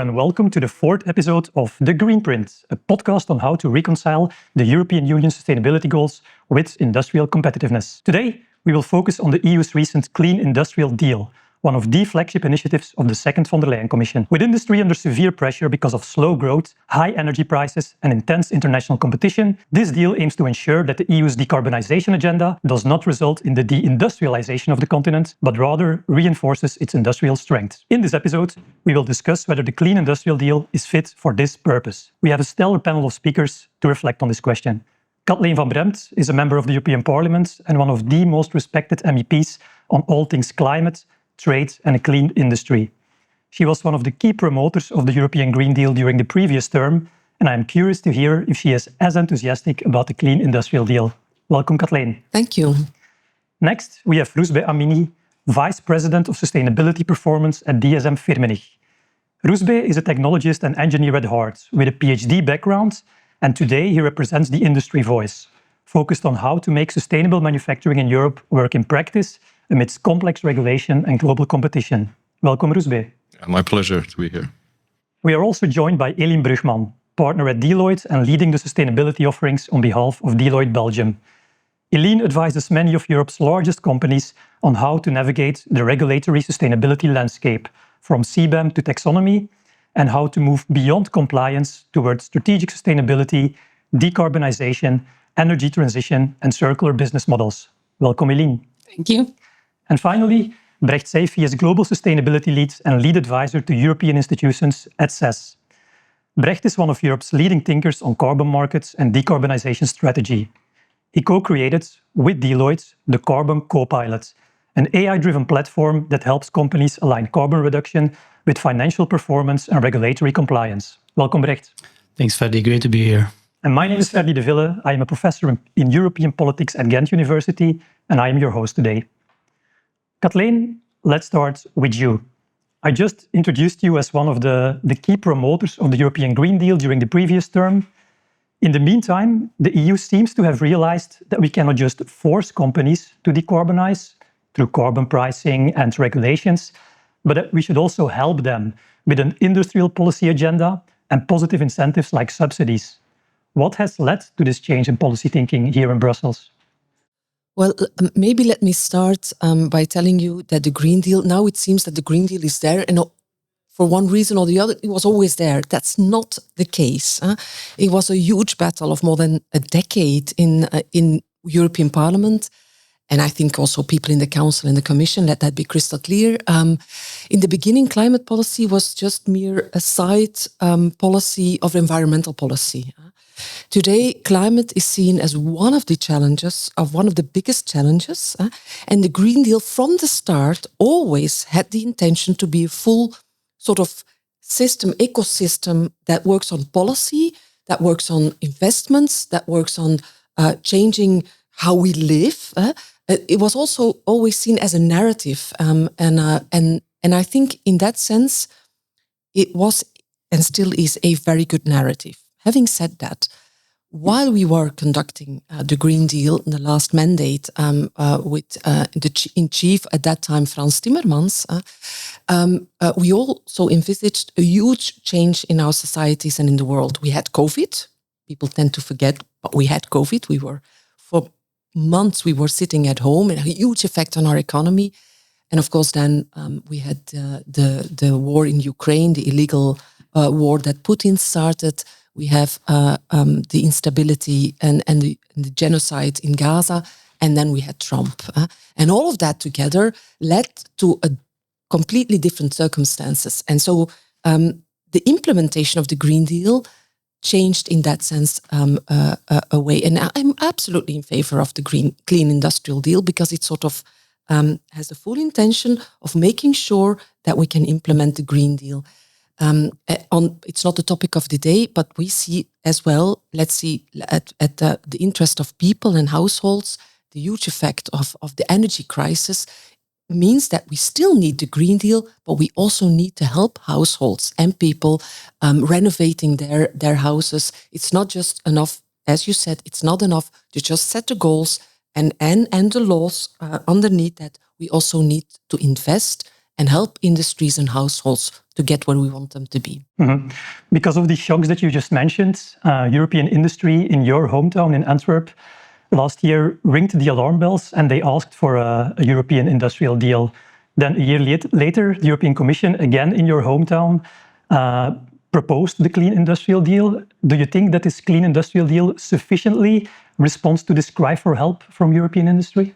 and welcome to the fourth episode of The Greenprint, a podcast on how to reconcile the European Union sustainability goals with industrial competitiveness. Today, we will focus on the EU's recent Clean Industrial Deal, one of the flagship initiatives of the second von der Leyen Commission. With industry under severe pressure because of slow growth, high energy prices, and intense international competition, this deal aims to ensure that the EU's decarbonization agenda does not result in the deindustrialization of the continent, but rather reinforces its industrial strength. In this episode, we will discuss whether the Clean Industrial Deal is fit for this purpose. We have a stellar panel of speakers to reflect on this question. Kathleen van Bremt is a member of the European Parliament and one of the most respected MEPs on all things climate, trade and a clean industry. She was one of the key promoters of the European Green Deal during the previous term, and I am curious to hear if she is as enthusiastic about the Clean Industrial Deal. Welcome, Kathleen. Thank you. Next, we have Rouzbeh Amini, Vice President of Sustainability Performance at DSM Firmenich. Rouzbeh is a technologist and engineer at heart, with a PhD background, and today he represents the industry voice, focused on how to make sustainable manufacturing in Europe work in practice amidst complex regulation and global competition. Welcome, Rouzbeh. My pleasure to be here. We are also joined by Eline Brugman, partner at Deloitte and leading the sustainability offerings on behalf of Deloitte Belgium. Eline advises many of Europe's largest companies on how to navigate the regulatory sustainability landscape, from CBAM to taxonomy, and how to move beyond compliance towards strategic sustainability, decarbonization, energy transition, and circular business models. Welcome, Eline. Thank you. And finally, Brecht Seifi is Global Sustainability Lead and Lead Advisor to European institutions at SES. Brecht is one of Europe's leading thinkers on carbon markets and decarbonization strategy. He co-created, with Deloitte, the Carbon Copilot, an AI-driven platform that helps companies align carbon reduction with financial performance and regulatory compliance. Welcome, Brecht. Thanks, Ferdy. Great to be here. And my name is Ferdy de Ville. I am a professor in European politics at Ghent University, and I am your host today. Kathleen, let's start with you. I just introduced you as one of the key promoters of the European Green Deal during the previous term. In the meantime, the EU seems to have realized that we cannot just force companies to decarbonize through carbon pricing and regulations, but that we should also help them with an industrial policy agenda and positive incentives like subsidies. What has led to this change in policy thinking here in Brussels? Well, maybe let me start by telling you that the Green Deal, now it seems that the Green Deal is there, and for one reason or the other, it was always there. That's not the case. It was a huge battle of more than a decade in European Parliament, and I think also people in the Council and the Commission, let that be crystal clear. In the beginning, climate policy was just mere a side policy of environmental policy. Today, climate is seen as one of the challenges, one of the biggest challenges, and the Green Deal from the start always had the intention to be a full sort of ecosystem that works on policy, that works on investments, that works on changing how we live. It was also always seen as a narrative, and I think in that sense, it was and still is a very good narrative. Having said that, while we were conducting the Green Deal in the last mandate with the in chief at that time, Frans Timmermans, we also envisaged a huge change in our societies and in the world. We had COVID. People tend to forget, but we had COVID. For months, we were sitting at home, and a huge effect on our economy. And of course, then we had the war in Ukraine, the illegal war that Putin started. We have the instability and the genocide in Gaza, and then we had Trump. And all of that together led to a completely different circumstances. And so the implementation of the Green Deal changed in that sense a way. And I'm absolutely in favor of the Clean Industrial Deal because it sort of has the full intention of making sure that we can implement the Green Deal. It's not the topic of the day, but we see as well, let's see at the interest of people and households, the huge effect of the energy crisis means that we still need the Green Deal, but we also need to help households and people renovating their houses. It's not just enough, as you said, it's not enough to just set the goals and the laws underneath that. We also need to invest and help industries and households to get where we want them to be. Mm-hmm. Because of the shocks that you just mentioned, European industry in your hometown in Antwerp last year ringed the alarm bells and they asked for a European industrial deal. Then a year later, the European Commission, again in your hometown, proposed the Clean Industrial Deal. Do you think that this Clean Industrial Deal sufficiently responds to this cry for help from European industry?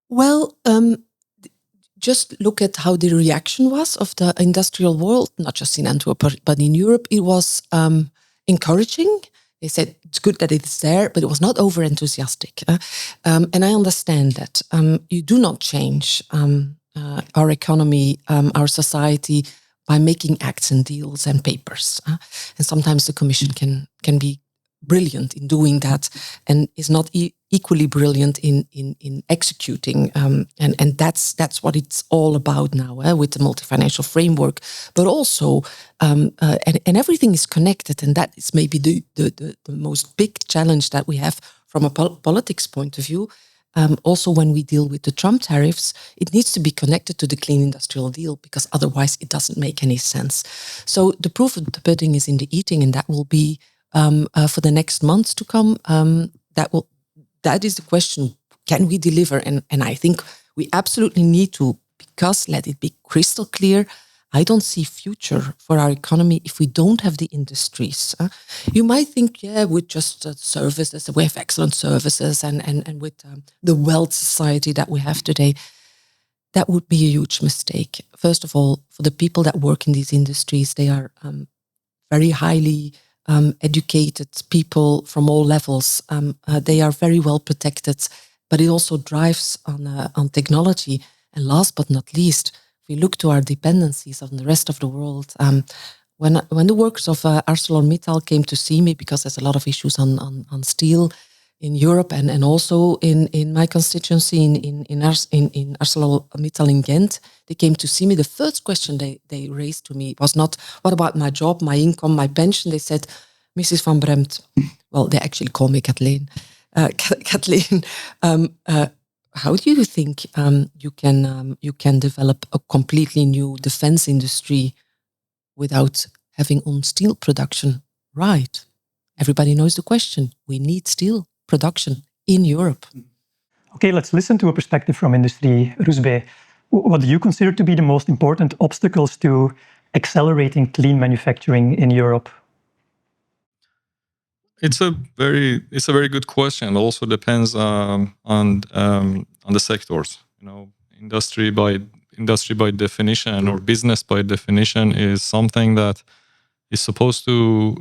Well, just look at how the reaction was of the industrial world, not just in Antwerp, but in Europe. It was encouraging. They said it's good that it's there, but it was not over-enthusiastic. And I understand that. You do not change our economy, our society, by making acts and deals and papers. And sometimes the Commission can be brilliant in doing that and is not equally brilliant in executing. And that's what it's all about now with the multi-financial framework. But also, and everything is connected, and that is maybe the most big challenge that we have from a politics point of view. Also, when we deal with the Trump tariffs, it needs to be connected to the Clean Industrial Deal because otherwise it doesn't make any sense. So the proof of the pudding is in the eating, and that will be for the next months to come. That is the question: can we deliver? And I think we absolutely need to, because let it be crystal clear, I don't see future for our economy if we don't have the industries. You might think, with just services, we have excellent services, and with the wealth society that we have today, that would be a huge mistake. First of all, for the people that work in these industries, they are very highly educated people from all levels. They are very well protected, but it also drives on technology. And last but not least, we look to our dependencies on the rest of the world. When the workers of ArcelorMittal came to see me, because there's a lot of issues on steel in Europe and also in my constituency in ArcelorMittal in Ghent, they came to see me. The first question they raised to me was not, what about my job, my income, my pension? They said, Mrs. van Bremt, well, they actually call me Kathleen. Kathleen, how do you think you can develop a completely new defense industry without having own steel production? Right. Everybody knows the question. We need steel production in Europe. Okay, let's listen to a perspective from industry. Roesbij, what do you consider to be the most important obstacles to accelerating clean manufacturing in Europe? It's a very good question. It also depends on the sectors. Industry by definition, or business by definition, is something that is supposed to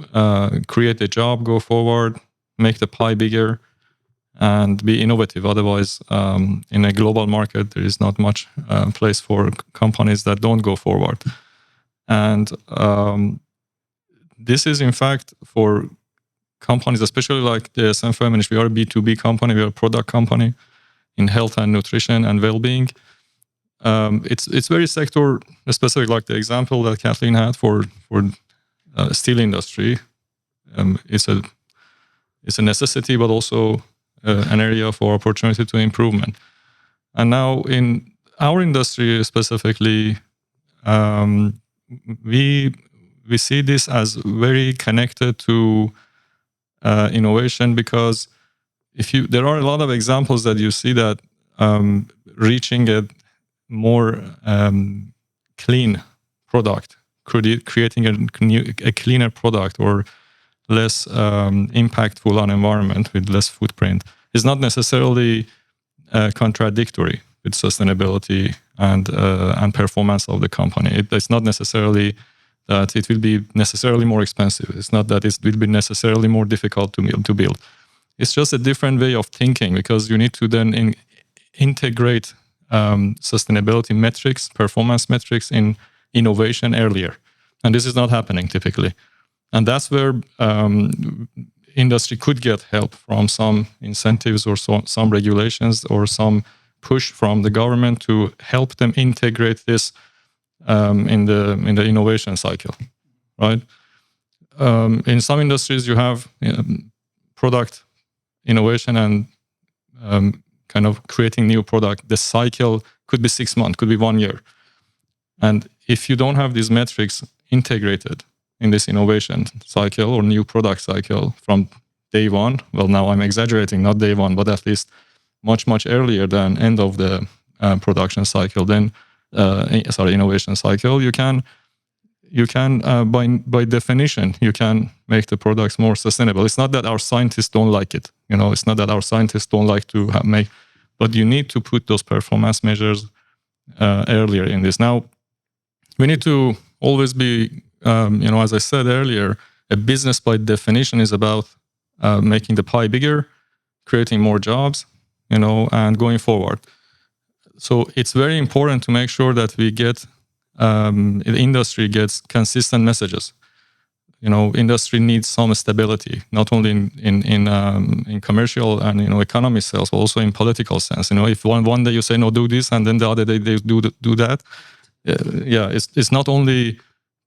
create a job, go forward, make the pie bigger, and be innovative. Otherwise, in a global market, there is not much place for companies that don't go forward. And this is, in fact, for companies, especially like the SM Feminist. We are a B2B company. We are a product company in health and nutrition and well-being. It's very sector specific, like the example that Kathleen had for steel industry. It's a necessity, but also an area for opportunity to improvement. And now in our industry specifically, we see this as very connected to innovation, because there are a lot of examples that you see that reaching a more clean product, creating a cleaner product or less impactful on environment with less footprint is not necessarily contradictory with sustainability and performance of the company. It's not necessarily that it will be necessarily more expensive. It's not that it will be necessarily more difficult to build. It's just a different way of thinking, because you need to then integrate sustainability metrics, performance metrics in innovation earlier. And this is not happening typically. And that's where industry could get help from some incentives or some regulations or some push from the government to help them integrate this in the innovation cycle, right? In some industries, you have product innovation and kind of creating new product. The cycle could be 6 months, could be 1 year. And if you don't have these metrics integrated in this innovation cycle or new product cycle from day one, well, now I'm exaggerating, not day one, but at least much, much earlier than end of the production cycle, then innovation cycle, you can by definition, you can make the products more sustainable. It's not that our scientists don't like it. It's not that our scientists don't like to make, but you need to put those performance measures earlier in this. Now, we need to always be, as I said earlier, a business by definition is about making the pie bigger, creating more jobs, and going forward. So it's very important to make sure that we get the industry gets consistent messages. Industry needs some stability, not only in commercial and economy sales, but also in political sense. If one day you say no, do this, and then the other day they do that, it's not only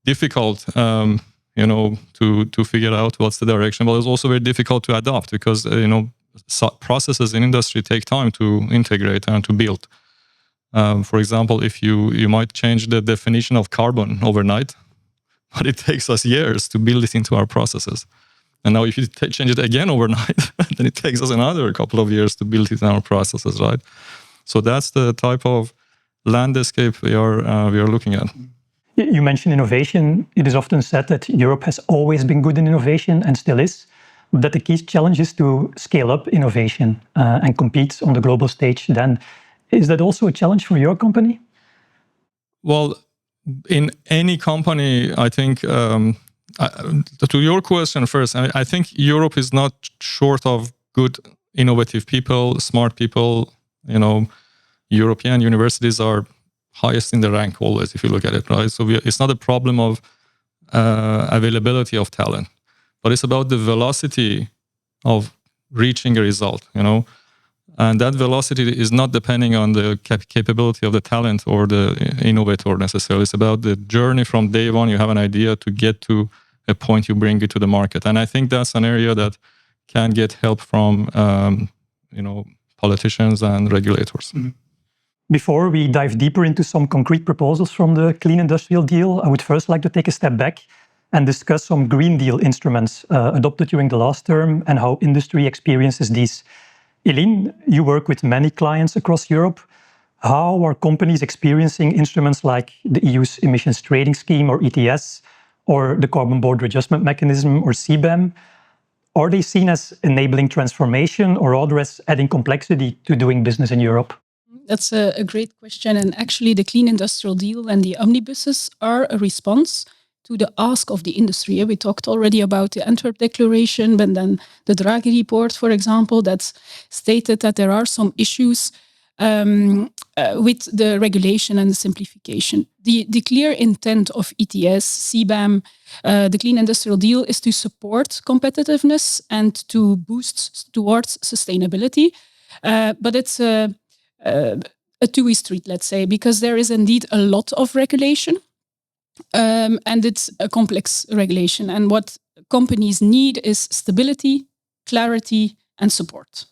difficult, to figure out what's the direction, but it's also very difficult to adopt because processes in industry take time to integrate and to build. For example, if you might change the definition of carbon overnight, but it takes us years to build it into our processes. And now if you change it again overnight, then it takes us another couple of years to build it in our processes, right? So that's the type of landscape we are looking at. You mentioned innovation. It is often said that Europe has always been good in innovation and still is, but that the key challenge is to scale up innovation and compete on the global stage then. Is that also a challenge for your company? Well, in any company, I think, to your question first, I think Europe is not short of good, innovative people, smart people. European universities are highest in the rank always, if you look at it, right? So it's not a problem of availability of talent, but it's about the velocity of reaching a result, And that velocity is not depending on the capability of the talent or the innovator necessarily. It's about the journey from day one. You have an idea to get to a point, you bring it to the market. And I think that's an area that can get help from, politicians and regulators. Mm-hmm. Before we dive deeper into some concrete proposals from the Clean Industrial Deal, I would first like to take a step back and discuss some Green Deal instruments adopted during the last term and how industry experiences these. Eline, you work with many clients across Europe. How are companies experiencing instruments like the EU's Emissions Trading Scheme, or ETS, or the Carbon Border Adjustment Mechanism, or CBAM? Are they seen as enabling transformation or rather as adding complexity to doing business in Europe? That's a great question. And actually, the Clean Industrial Deal and the omnibuses are a response to the ask of the industry. We talked already about the Antwerp Declaration, but then the Draghi report, for example, that's stated that there are some issues with the regulation and the simplification. The clear intent of ETS, CBAM, the Clean Industrial Deal is to support competitiveness and to boost towards sustainability. But it's a two-way street, let's say, because there is indeed a lot of regulation. And it's a complex regulation. And what companies need is stability, clarity, and support.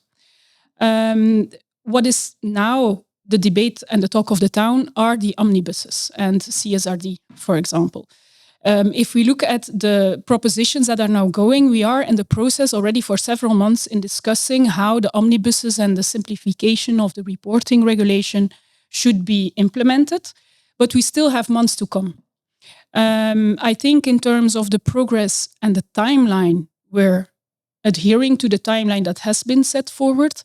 What is now the debate and the talk of the town are the omnibuses and CSRD, for example. If we look at the propositions that are now going, we are in the process already for several months in discussing how the omnibuses and the simplification of the reporting regulation should be implemented. But we still have months to come. I think in terms of the progress and the timeline, we're adhering to the timeline that has been set forward,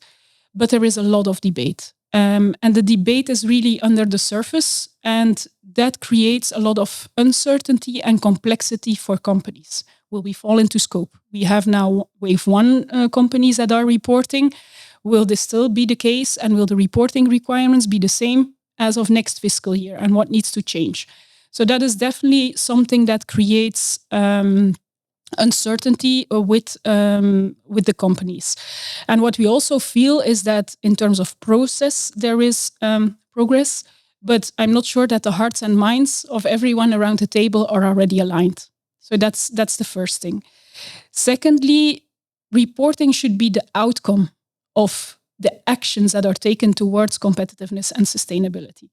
but there is a lot of debate. And the debate is really under the surface, and that creates a lot of uncertainty and complexity for companies. Will we fall into scope? We have now wave one companies that are reporting. Will this still be the case? And will the reporting requirements be the same as of next fiscal year? And what needs to change? So that is definitely something that creates uncertainty with the companies. And what we also feel is that in terms of process, there is progress, but I'm not sure that the hearts and minds of everyone around the table are already aligned. So that's the first thing. Secondly, reporting should be the outcome of the actions that are taken towards competitiveness and sustainability.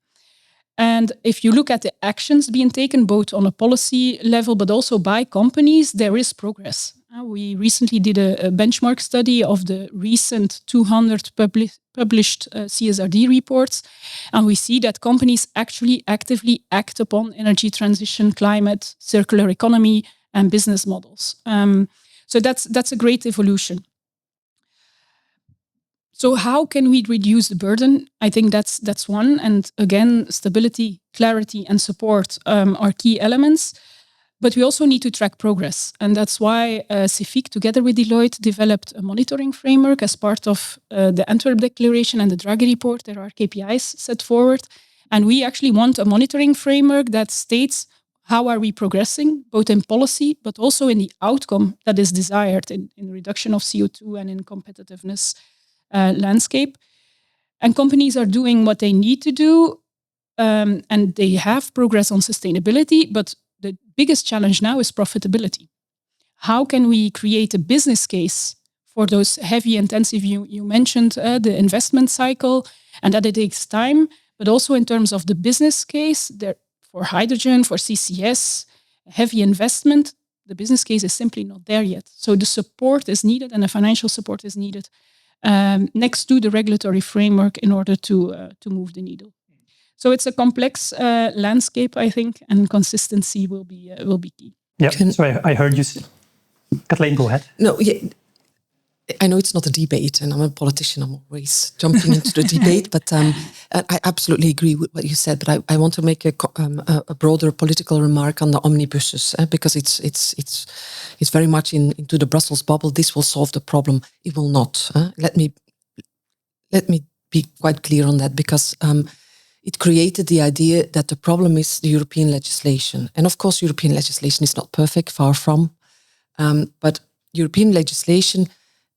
And if you look at the actions being taken, both on a policy level, but also by companies, there is progress. We recently did a benchmark study of the recent 200 published CSRD reports. And we see that companies actually actively act upon energy transition, climate, circular economy, and business models. So that's a great evolution. So how can we reduce the burden? I think that's one. And again, stability, clarity, and support are key elements. But we also need to track progress. And that's why CIFIC, together with Deloitte, developed a monitoring framework as part of the Antwerp Declaration and the Draghi Report. There are KPIs set forward. And we actually want a monitoring framework that states how are we progressing, both in policy, but also in the outcome that is desired in reduction of CO2 and in competitiveness landscape. And companies are doing what they need to do, and they have progress on sustainability, but the biggest challenge now is profitability. How can we create a business case for those heavy intensive, you mentioned the investment cycle, and that it takes time, but also in terms of the business case, there, for hydrogen, for CCS, heavy investment, the business case is simply not there yet. So the support is needed and the financial support is needed next to the regulatory framework in order to move the needle. So it's a complex landscape, I think, and consistency will be key. Yeah, so I heard you say. Kathleen, go ahead. No, yeah, I know it's not a debate, and I'm a politician. I'm always jumping into the debate, but I absolutely agree with what you said. But I want to make a broader political remark on the omnibuses, because it's very much into the Brussels bubble. This will solve the problem. It will not. Let me be quite clear on that, because it created the idea that the problem is the European legislation. And of course, European legislation is not perfect, far from. But European legislation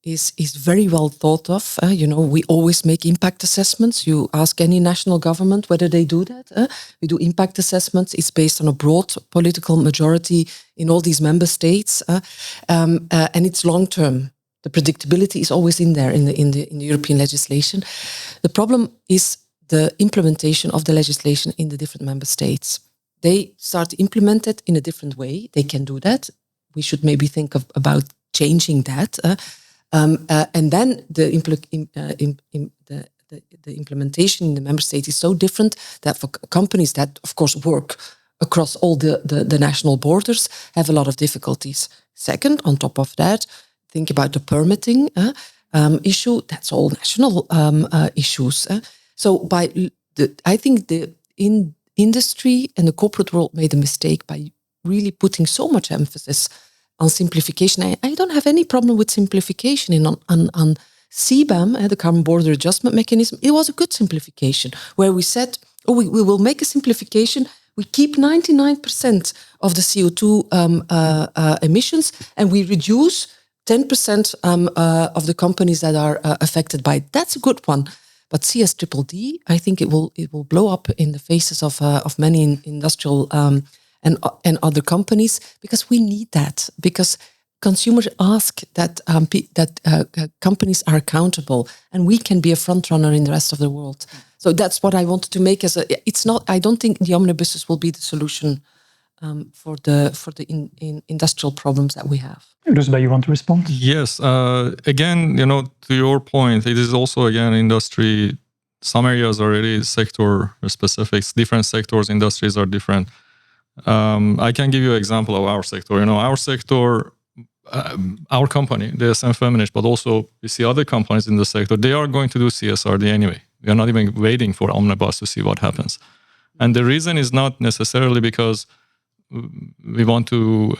is very well thought of. We always make impact assessments. You ask any national government whether they do that. We do impact assessments. It's based on a broad political majority in all these member states. And it's long-term. The predictability is always in there in the European legislation. The problem is the implementation of the legislation in the different member states. They start to implement it in a different way. They can do that. We should maybe think about changing that. And then the implementation in the member state is so different that for companies that, of course, work across all the national borders have a lot of difficulties. Second, on top of that, think about the permitting issue. That's all national issues. So I think the industry and the corporate world made a mistake by really putting so much emphasis on simplification. I don't have any problem with simplification on CBAM, the Carbon Border Adjustment Mechanism. It was a good simplification where we said, we will make a simplification. We keep 99% of the CO2 emissions, and we reduce 10% of the companies that are affected by it. That's a good one. But CSDDD, I think it will blow up in the faces of many industrial and other companies, because we need that, because consumers ask that companies are accountable, and we can be a front runner in the rest of the world. So that's what I wanted to make as it's not. I don't think the omnibuses will be the solution for the industrial problems that we have. Rusba, you want to respond? Yes. Again, to your point, it is also again industry. Some areas are really sector specifics. Different sectors, industries are different. I can give you an example of our sector. Our sector, our company, DSM Feminist, but also we see other companies in the sector, they are going to do CSRD anyway. We are not even waiting for Omnibus to see what happens. And the reason is not necessarily because we want to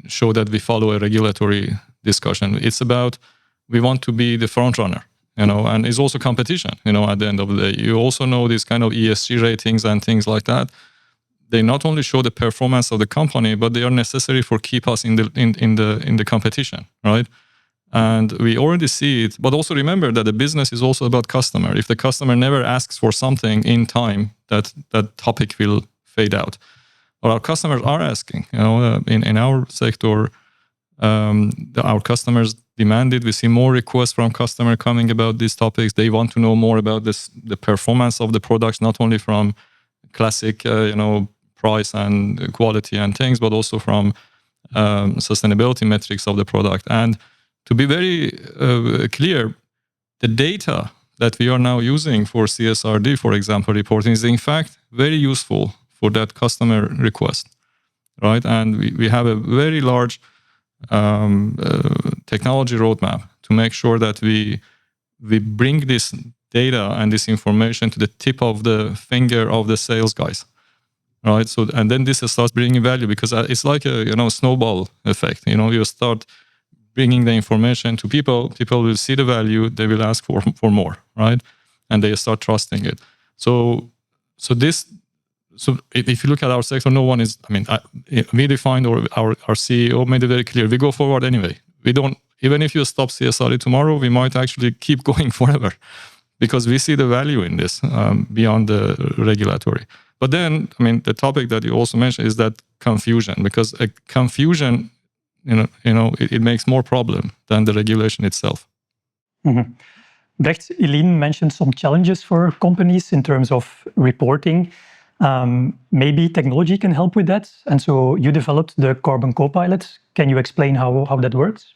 show that we follow a regulatory discussion. It's about we want to be the front runner, and it's also competition, at the end of the day. You also know these kind of ESG ratings and things like that. They not only show the performance of the company, but they are necessary for keep us in the competition, right? And we already see it. But also remember that the business is also about customer. If the customer never asks for something in time, that topic will fade out. But our customers are asking. In our sector, our customers demand it. We see more requests from customers coming about these topics. They want to know more about the performance of the products, not only from classic, price and quality and things, but also from sustainability metrics of the product. And to be very clear, the data that we are now using for CSRD, for example, reporting is in fact very useful for that customer request, right? And we have a very large technology roadmap to make sure that we bring this data and this information to the tip of the finger of the sales guys, right? So, and then this starts bringing value, because it's like a snowball effect. You start bringing the information to people will see the value, they will ask for more, right? And they start trusting it. So if you look at our sector, no one is, we defined, or our CEO made it very clear, we go forward anyway. We don't, even if you stop CSRD tomorrow, we might actually keep going forever, because we see the value in this beyond the regulatory. But then, the topic that you also mentioned is that confusion, because a confusion, it makes more problem than the regulation itself. Mm-hmm. Brecht, Eileen mentioned some challenges for companies in terms of reporting. Maybe technology can help with that. And so you developed the Carbon Copilot. Can you explain how that works?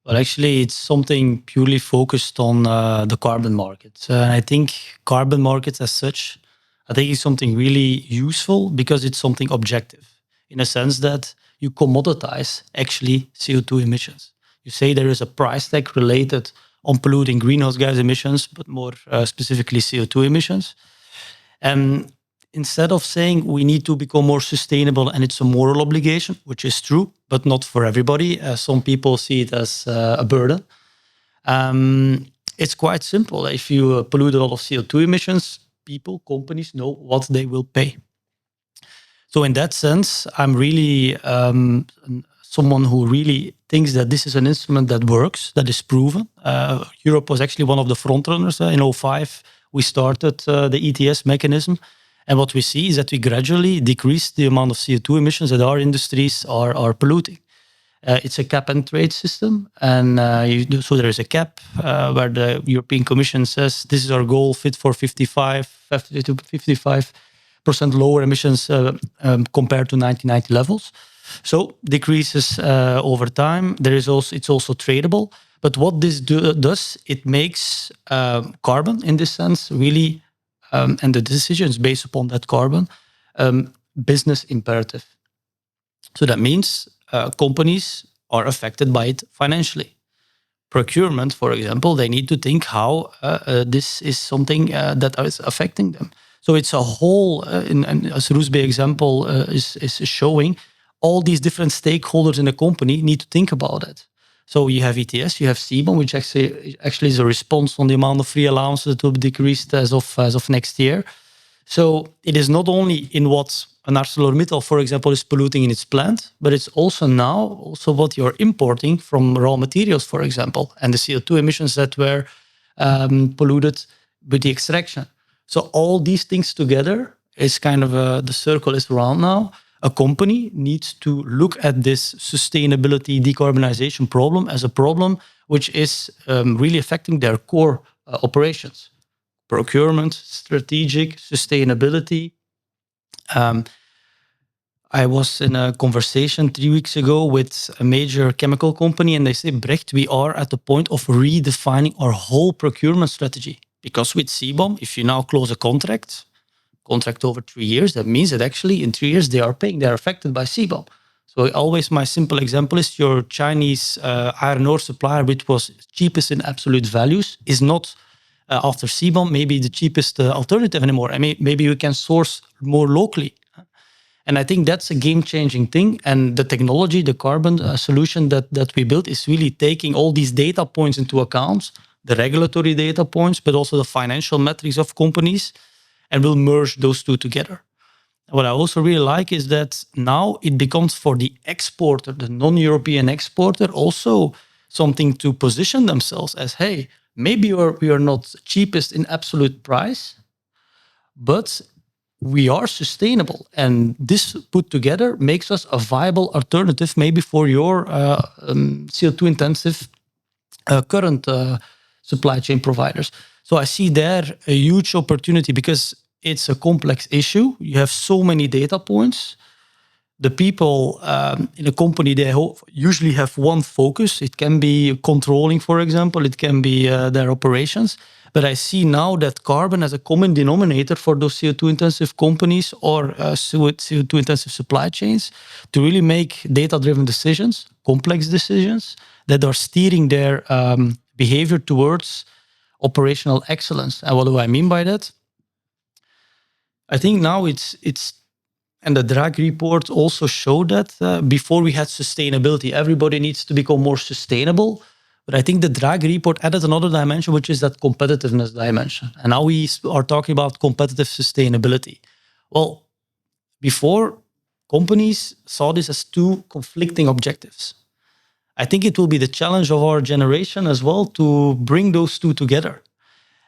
Well, actually, it's something purely focused on the carbon market. I think carbon markets as such, I think is something really useful because it's something objective, in a sense that you commoditize actually CO2 emissions. You say there is a price tag related on polluting greenhouse gas emissions, but more specifically CO2 emissions. And instead of saying we need to become more sustainable and it's a moral obligation, which is true, but not for everybody. Some people see it as a burden. It's quite simple. If you pollute a lot of CO2 emissions, people, companies know what they will pay. So in that sense, I'm really someone who really thinks that this is an instrument that works, that is proven. Europe was actually one of the front runners. In 2005, we started the ETS mechanism. And what we see is that we gradually decrease the amount of CO2 emissions that our industries are polluting. It's a cap and trade system. And so there is a cap where the European Commission says, this is our goal, fit for 55% lower emissions compared to 1990 levels. So decreases over time. It's also tradable. But what this does, it makes carbon, in this sense, really, and the decisions based upon that carbon, business imperative. So that means companies are affected by it financially. Procurement, for example, they need to think how this is something that is affecting them. So it's a whole, as Roosbe example is showing, all these different stakeholders in a company need to think about it. So you have ETS, you have CBAM, which actually is a response on the amount of free allowances that will be decreased as of next year. So it is not only in what an ArcelorMittal, for example, is polluting in its plant, but it's also what you're importing from raw materials, for example, and the CO2 emissions that were polluted with the extraction. So all these things together is kind of the circle is round now. A company needs to look at this sustainability decarbonization problem as a problem which is really affecting their core operations. Procurement, strategic, sustainability. I was in a conversation 3 weeks ago with a major chemical company and they say, Brecht, we are at the point of redefining our whole procurement strategy. Because with CBAM, if you now close a contract over 3 years, that means that actually in 3 years they are affected by CBAM. So always my simple example is your Chinese iron ore supplier, which was cheapest in absolute values, is not after CBAM maybe the cheapest alternative anymore. I mean, maybe you can source more locally. And I think that's a game-changing thing. And the technology, the carbon solution that we built is really taking all these data points into account, the regulatory data points, but also the financial metrics of companies, and we'll merge those two together. What I also really like is that now it becomes for the exporter, the non-European exporter, also something to position themselves as, hey, maybe we are not cheapest in absolute price, but we are sustainable. And this put together makes us a viable alternative maybe for your CO2-intensive current supply chain providers. So I see there a huge opportunity because it's a complex issue. You have so many data points. The people in a company, they usually have one focus. It can be controlling, for example. It can be their operations. But I see now that carbon as a common denominator for those CO2-intensive companies or CO2-intensive supply chains to really make data-driven decisions, complex decisions that are steering their behavior towards operational excellence. And what do I mean by that? I think now it's and the Draghi report also showed that before we had sustainability, everybody needs to become more sustainable. But I think the Draghi report added another dimension, which is that competitiveness dimension. And now we are talking about competitive sustainability. Well, before, companies saw this as two conflicting objectives. I think it will be the challenge of our generation as well to bring those two together.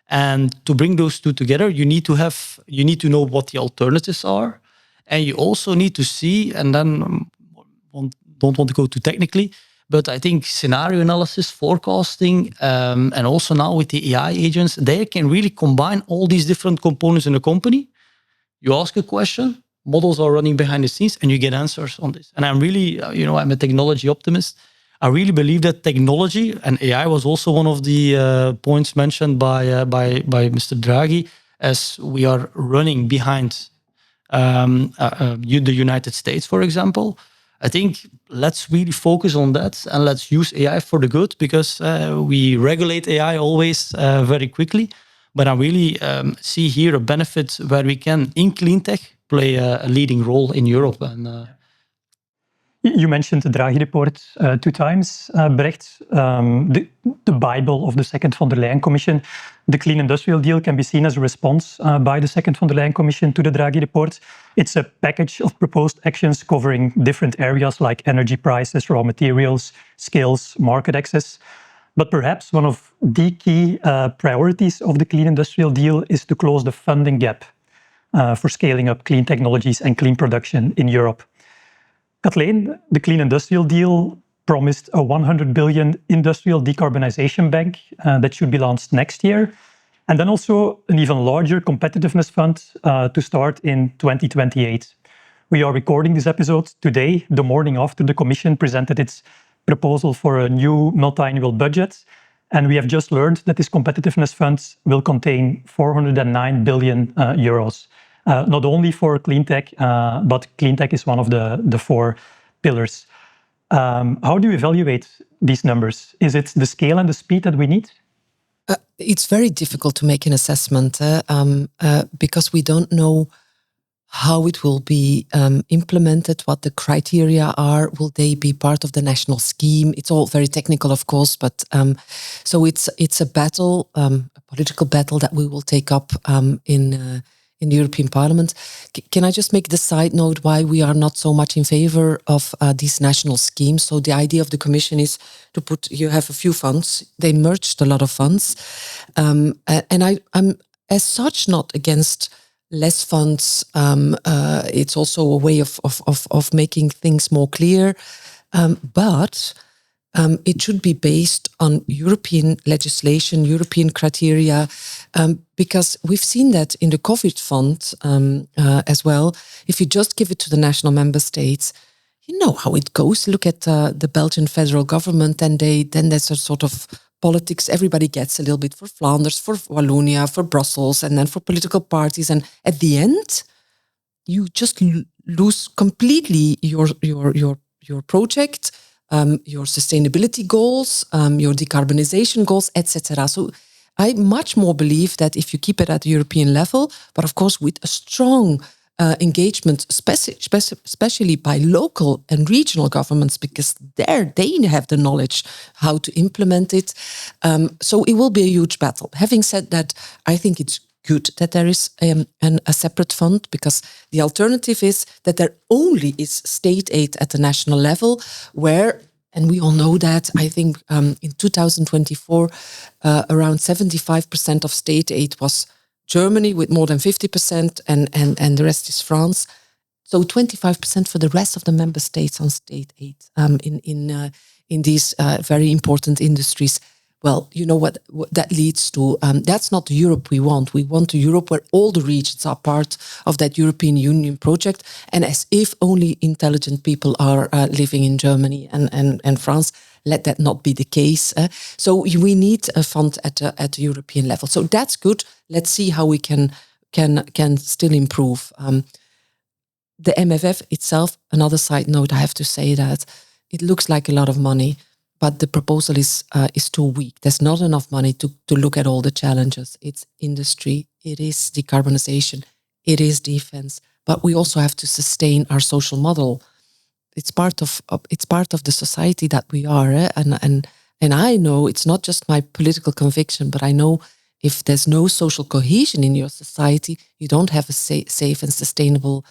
And to bring those two together, you need to know what the alternatives are. And you also need to see, and then don't want to go too technically, but I think scenario analysis, forecasting, and also now with the AI agents, they can really combine all these different components in a company. You ask a question, models are running behind the scenes, and you get answers on this. And I'm really, I'm a technology optimist. I really believe that technology, and AI was also one of the points mentioned by Mr. Draghi, as we are running behind the United States, for example. I think let's really focus on that and let's use AI for the good, because we regulate AI always very quickly. But I really see here a benefit where we can, in clean tech, play a leading role in Europe. And you mentioned the Draghi report 2 times, Brecht, the Bible of the second von der Leyen Commission. The Clean Industrial Deal can be seen as a response by the second von der Leyen Commission to the Draghi report. It's a package of proposed actions covering different areas like energy prices, raw materials, skills, market access. But perhaps one of the key priorities of the Clean Industrial Deal is to close the funding gap for scaling up clean technologies and clean production in Europe. Kathleen, the Clean Industrial Deal promised a 100 billion industrial decarbonization bank that should be launched next year. And then also an even larger competitiveness fund to start in 2028. We are recording this episode today, the morning after the Commission presented its proposal for a new multi-annual budget. And we have just learned that this competitiveness fund will contain 409 billion euros. Not only for clean tech, but clean tech is one of the 4 pillars. How do you evaluate these numbers? Is it the scale and the speed that we need? It's very difficult to make an assessment because we don't know how it will be implemented, what the criteria are. Will they be part of the national scheme? It's all very technical, of course, but so it's a battle, a political battle that we will take up in the European Parliament. Can I just make the side note why we are not so much in favor of these national schemes? So the idea of the Commission is to you have a few funds. They merged a lot of funds. And I'm as such not against less funds. It's also a way of making things more clear. But it should be based on European legislation, European criteria, because we've seen that in the COVID fund as well. If you just give it to the national member states, you know how it goes. Look at the Belgian federal government, and then there's a sort of politics. Everybody gets a little bit for Flanders, for Wallonia, for Brussels, and then for political parties. And at the end, you just lose completely your project. Your sustainability goals, your decarbonization goals, etc. So I much more believe that if you keep it at the European level, but of course with a strong engagement, especially by local and regional governments, because they have the knowledge how to implement it. So it will be a huge battle. Having said that, I think it's good that there is a separate fund, because the alternative is that there only is state aid at the national level, where, and we all know that, I think in 2024, around 75% of state aid was Germany with more than 50%, and the rest is France. So 25% for the rest of the member states on state aid in these very important industries. well, you know what that leads to? That's not the Europe we want. We want a Europe where all the regions are part of that European Union project, and as if only intelligent people are living in Germany and France. Let that not be the case. So we need a fund at the European level. So that's good. Let's see how we can still improve. The MFF itself, another side note, I have to say that it looks like a lot of money, but the proposal is too weak. There's not enough money to look at all the challenges. It's industry, it is decarbonization, it is defense, but we also have to sustain our social model. It's part of the society that we are, and I know it's not just my political conviction, but I know if there's no social cohesion in your society, you don't have a safe and sustainable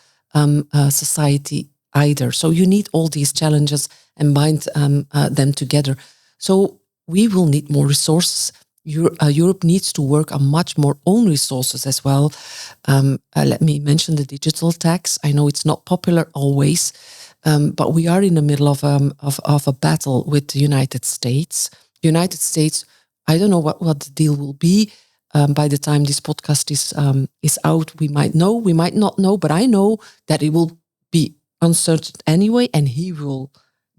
society either. So you need all these challenges and bind them together. So we will need more resources. Europe needs to work on much more own resources as well. Let me mention the digital tax. I know it's not popular always, but we are in the middle of a battle with the United States. The United States, I don't know what the deal will be. By the time this podcast is out, we might know, we might not know, but I know that it will be uncertain anyway, and he will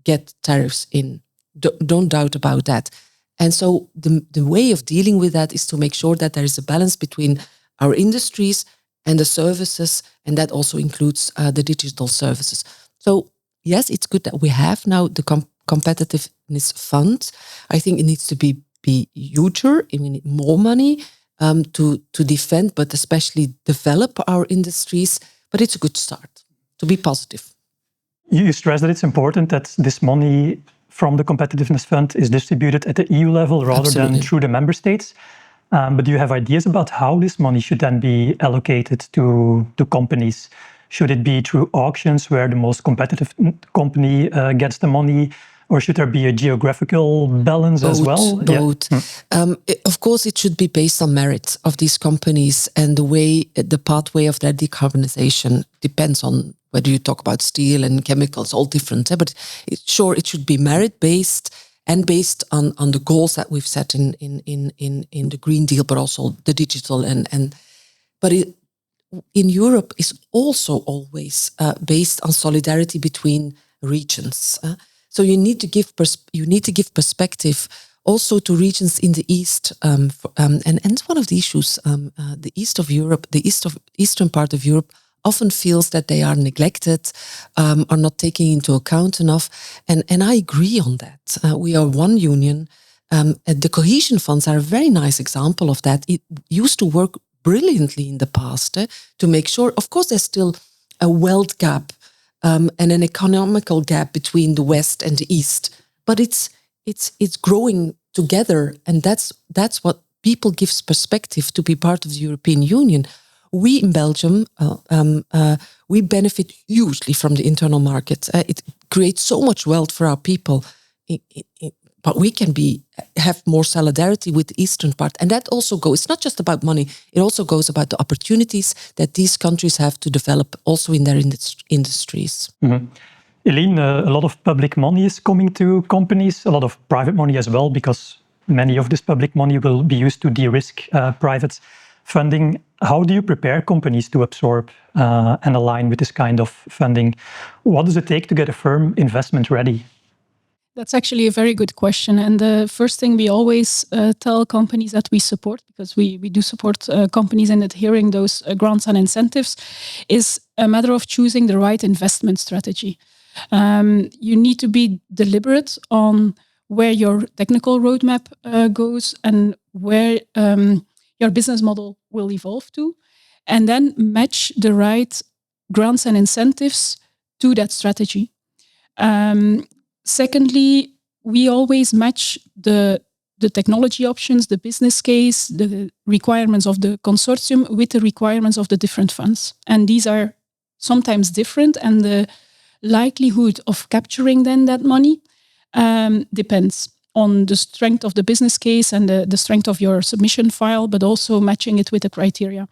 get tariffs in. Don't doubt about that. And so the way of dealing with that is to make sure that there is a balance between our industries and the services, and that also includes the digital services. So yes, it's good that we have now the competitiveness fund. I think it needs to be huger. We need more money to defend, but especially develop our industries. But it's a good start to be positive. You stress that it's important that this money from the competitiveness fund is distributed at the EU level rather Absolutely. than through the member states. But do you have ideas about how this money should then be allocated to companies? Should it be through auctions where the most competitive company gets the money? Or should there be a geographical balance as well? Both. Yeah. Of course, it should be based on merit of these companies, and the pathway of their decarbonization depends on whether you talk about steel and chemicals, all different. But it should be merit-based and based on the goals that we've set in the Green Deal, but also the digital. But in Europe is also always based on solidarity between regions. So you need to give perspective also to regions in the east, and it's one of the issues. The east of Europe, eastern part of Europe, often feels that they are neglected, are not taken into account enough, and I agree on that. We are one union. The cohesion funds are a very nice example of that. It used to work brilliantly in the past to make sure. Of course, there's still a wealth gap. And an economical gap between the West and the East, but it's growing together, and that's what people gives perspective to be part of the European Union. We in Belgium, we benefit hugely from the internal market. It creates so much wealth for our people, but we can have more solidarity with the eastern part, and that also goes. It's not just about money; it also goes about the opportunities that these countries have to develop, also in their industries. Mm-hmm. Eline, a lot of public money is coming to companies, a lot of private money as well, because many of this public money will be used to de-risk private funding. How do you prepare companies to absorb and align with this kind of funding? What does it take to get a firm investment ready? That's actually a very good question. And the first thing we always tell companies that we support, because we do support companies in adhering those grants and incentives, is a matter of choosing the right investment strategy. You need to be deliberate on where your technical roadmap goes and where your business model will evolve to, and then match the right grants and incentives to that strategy. Secondly, we always match the technology options, the business case, the requirements of the consortium with the requirements of the different funds. And these are sometimes different, and the likelihood of capturing then that money depends on the strength of the business case and the strength of your submission file, but also matching it with the criteria.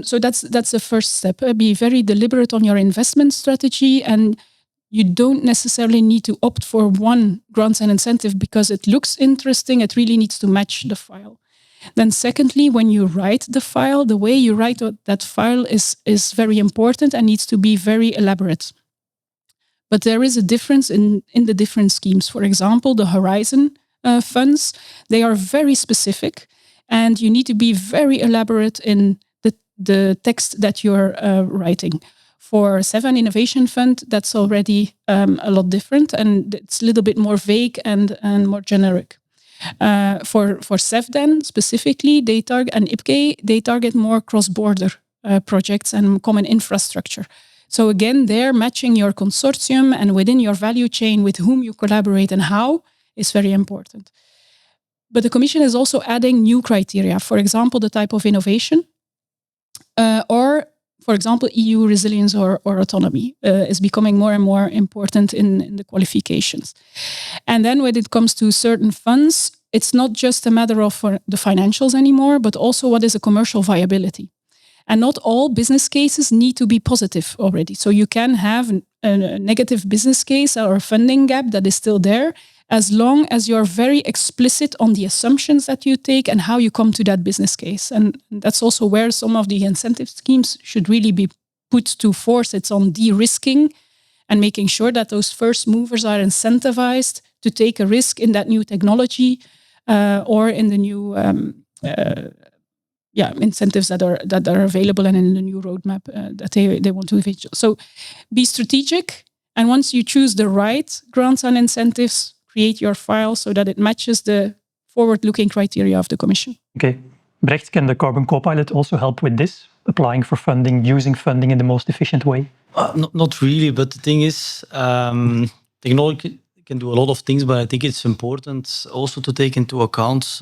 So that's the first step. Be very deliberate on your investment strategy, and you don't necessarily need to opt for one grants and incentive because it looks interesting. It really needs to match the file. Then secondly, when you write the file, the way you write that file is very important and needs to be very elaborate. But there is a difference in the different schemes. For example, the Horizon funds, they are very specific and you need to be very elaborate in the text that you're writing. For Seven Innovation Fund, that's already a lot different and it's a little bit more vague and more generic. For CEF then, specifically, and IPCEI, they target more cross-border projects and common infrastructure. So again, they're matching your consortium and within your value chain with whom you collaborate and how is very important. But the Commission is also adding new criteria, for example, the type of innovation, or, for example, EU resilience or autonomy is becoming more and more important in the qualifications. And then when it comes to certain funds, it's not just a matter of the financials anymore, but also what is a commercial viability. And not all business cases need to be positive already. So you can have a negative business case or a funding gap that is still there, as long as you're very explicit on the assumptions that you take and how you come to that business case. And that's also where some of the incentive schemes should really be put to force. It's on de-risking and making sure that those first movers are incentivized to take a risk in that new technology or in the new incentives that are available and in the new roadmap that they want to achieve. So be strategic. And once you choose the right grants and incentives, create your file so that it matches the forward-looking criteria of the Commission. Okay. Brecht, can the Carbon Copilot also help with this? Applying for funding, using funding in the most efficient way? Not really, but the thing is, technology can do a lot of things, but I think it's important also to take into account.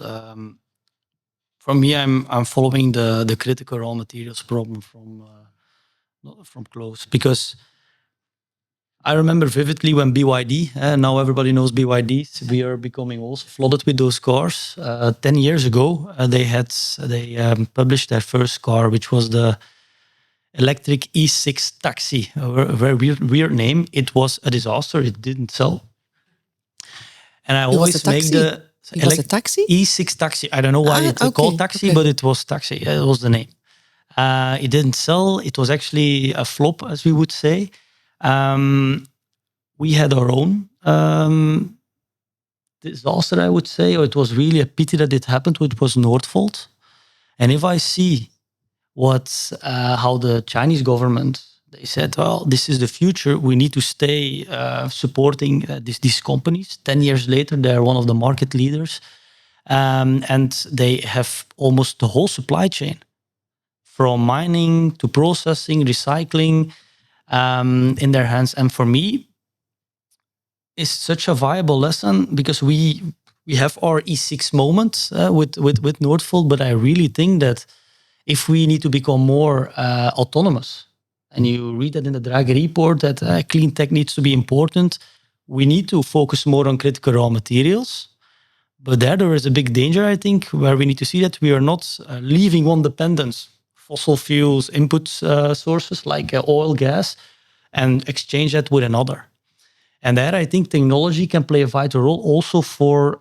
For me, I'm following the critical raw materials problem from close, because I remember vividly when BYD, now everybody knows BYDs, we are becoming also flooded with those cars. 10 years ago, they published their first car, which was the electric E6 taxi, a very weird name. It was a disaster. It didn't sell. And I always make the... It was a taxi? E6 taxi. I don't know why it's called taxi, but it was taxi. It was the name. It didn't sell. It was actually a flop, as we would say. We had our own disaster, I would say, or it was really a pity that it happened, which was Northvolt. And if I see how the Chinese government, they said, well, this is the future, we need to stay supporting these companies. 10 years later, they're one of the market leaders. And they have almost the whole supply chain, from mining to processing, recycling, in their hands. And for me, it's such a viable lesson, because we have our E6 moment with Northvolt, but I really think that if we need to become more autonomous, and you read that in the Draghi report that clean tech needs to be important, we need to focus more on critical raw materials. But there is a big danger, I think, where we need to see that we are not leaving one dependence, fossil fuels, input sources like oil, gas, and exchange that with another. And there, I think technology can play a vital role also for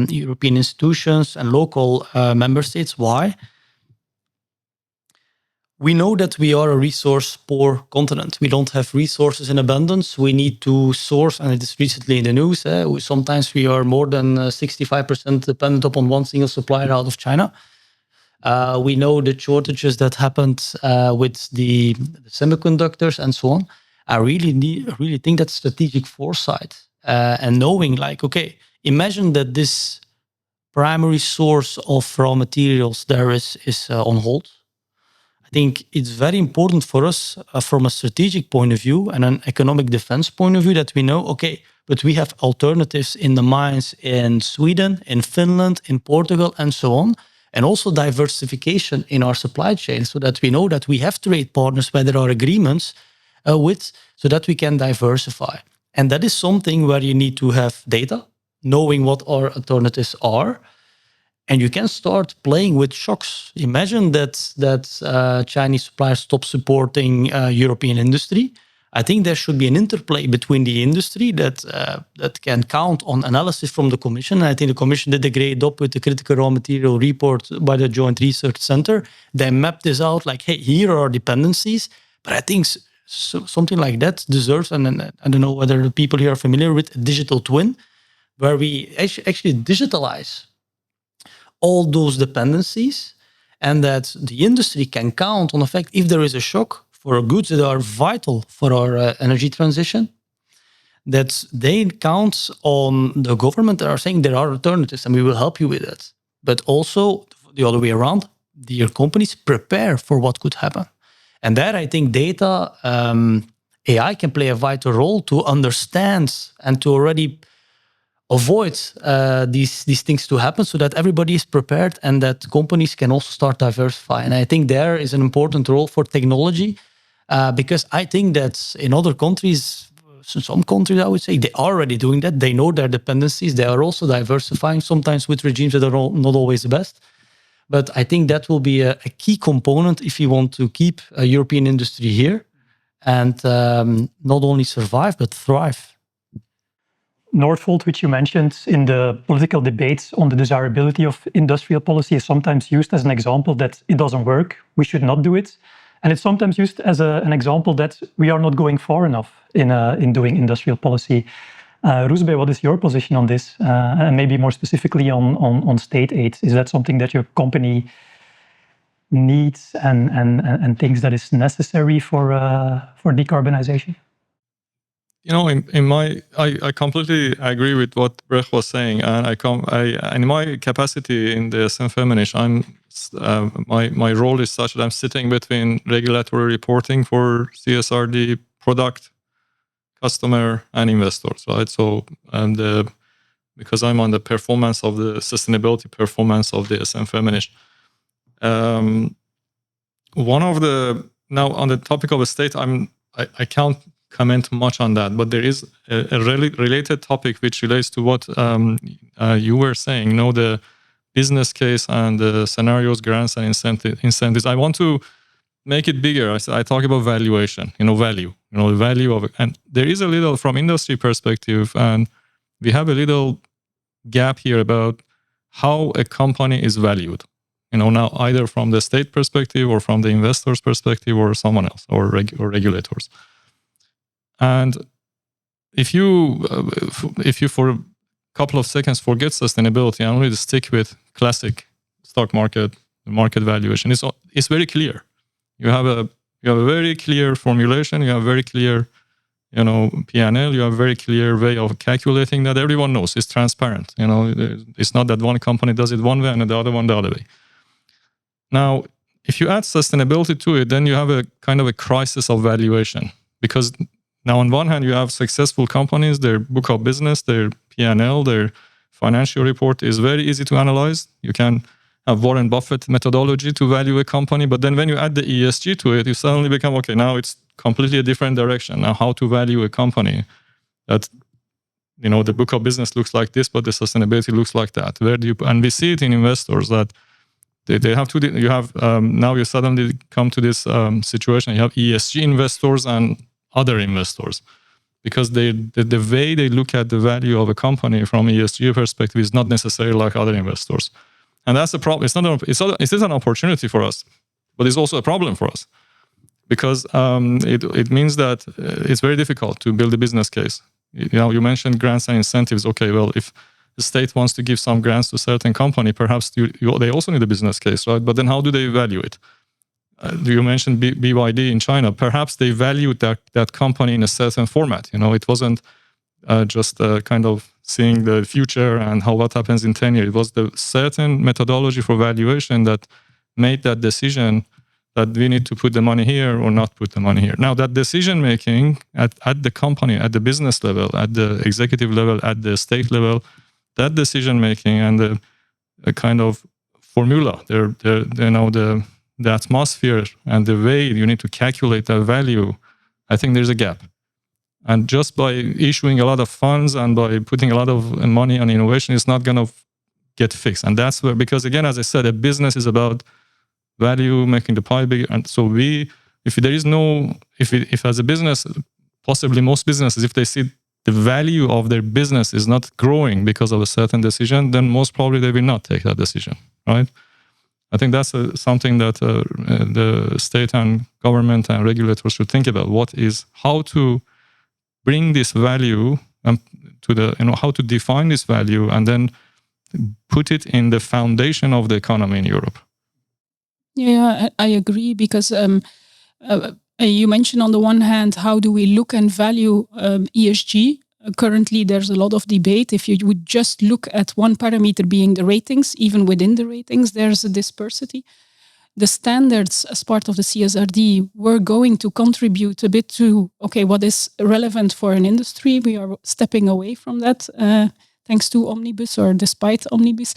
European institutions and local member states. Why? We know that we are a resource-poor continent. We don't have resources in abundance. We need to source, and it is recently in the news, sometimes we are more than 65% dependent upon one single supplier out of China. We know the shortages that happened with the semiconductors and so on. I really think that strategic foresight and knowing, like, okay, imagine that this primary source of raw materials there is on hold. I think it's very important for us from a strategic point of view and an economic defense point of view that we know, okay, but we have alternatives in the mines in Sweden, in Finland, in Portugal, and so on. And also diversification in our supply chain, so that we know that we have trade partners where there are agreements with, so that we can diversify. And that is something where you need to have data, knowing what our alternatives are. And you can start playing with shocks. Imagine that Chinese suppliers stop supporting European industry. I think there should be an interplay between the industry that can count on analysis from the Commission. And I think the Commission did a great job with the critical raw material report by the Joint Research Center. They mapped this out like, hey, here are our dependencies. But I think something like that deserves, and I don't know whether the people here are familiar with a digital twin, where we actually digitalize all those dependencies, and that the industry can count on the fact if there is a shock for goods that are vital for our energy transition, that they count on the government that are saying there are alternatives and we will help you with it. But also the other way around, your companies prepare for what could happen. And there I think data, AI can play a vital role to understand and to already avoid these things to happen, so that everybody is prepared and that companies can also start diversifying. And I think there is an important role for technology, because I think that in other countries, some countries I would say, they are already doing that. They know their dependencies. They are also diversifying, sometimes with regimes that are not always the best. But I think that will be a key component if you want to keep a European industry here and not only survive, but thrive. Northvolt, which you mentioned in the political debates on the desirability of industrial policy, is sometimes used as an example that it doesn't work, we should not do it. And it's sometimes used as an example that we are not going far enough in doing industrial policy. Roosbe, what is your position on this? And maybe more specifically on state aid. Is that something that your company needs and thinks that is necessary for decarbonization? I completely agree with what Brecht was saying, and in my capacity in the SM-Feminist, my role is such that I'm sitting between regulatory reporting for CSRD, product, customer, and investors, right? So, because I'm on the performance of the sustainability performance of the SM-Feminist. Now on the topic of a state, I can't comment much on that, but there is a related topic which relates to what you were saying, the business case and the scenarios, grants, and incentives. I want to make it bigger. I talk about valuation, value, the value of it. And there is a little, from industry perspective, and we have a little gap here about how a company is valued, now either from the state perspective or from the investor's perspective or someone else or regulators. And if you for a couple of seconds forget sustainability and only stick with classic stock market valuation, it's very clear. You have a very clear formulation. You have very clear, P&L. You have a very clear way of calculating that everyone knows. It's transparent. It's not that one company does it one way and the other one the other way. Now, if you add sustainability to it, then you have a kind of a crisis of valuation, because now, on one hand, you have successful companies, their book of business, their P&L, their financial report is very easy to analyze. You can have Warren Buffett methodology to value a company, but then when you add the ESG to it, you suddenly become, okay, now it's completely a different direction. Now, how to value a company that, the book of business looks like this, but the sustainability looks like that. And we see it in investors that they have to, now you suddenly come to this situation, you have ESG investors and other investors, because the way they look at the value of a company from ESG perspective is not necessarily like other investors, and that's the problem. It is an opportunity for us, but it's also a problem for us, because it means that it's very difficult to build a business case. You mentioned grants and incentives. Okay, well, if the state wants to give some grants to a certain company, perhaps they also need a business case, right? But then how do they value it? You mentioned BYD in China. Perhaps they valued that company in a certain format. It wasn't just kind of seeing the future and what happens in 10 years. It was the certain methodology for valuation that made that decision that we need to put the money here or not put the money here. Now, that decision making at the company, at the business level, at the executive level, at the state level, that decision making and the kind of formula, the atmosphere and the way you need to calculate that value, I think there's a gap. And just by issuing a lot of funds and by putting a lot of money on innovation, it's not going to get fixed. And that's where, because again, as I said, a business is about value, making the pie bigger. And so if as a business, possibly most businesses, if they see the value of their business is not growing because of a certain decision, then most probably they will not take that decision, right? I think that's something that the state and government and regulators should think about. How to bring this value to how to define this value and then put it in the foundation of the economy in Europe. Yeah, I agree, because you mentioned on the one hand, how do we look and value ESG? Currently, there's a lot of debate. If you would just look at one parameter being the ratings, even within the ratings, there's a dispersity. The standards as part of the CSRD were going to contribute a bit to, okay, what is relevant for an industry? We are stepping away from that thanks to Omnibus, or despite Omnibus.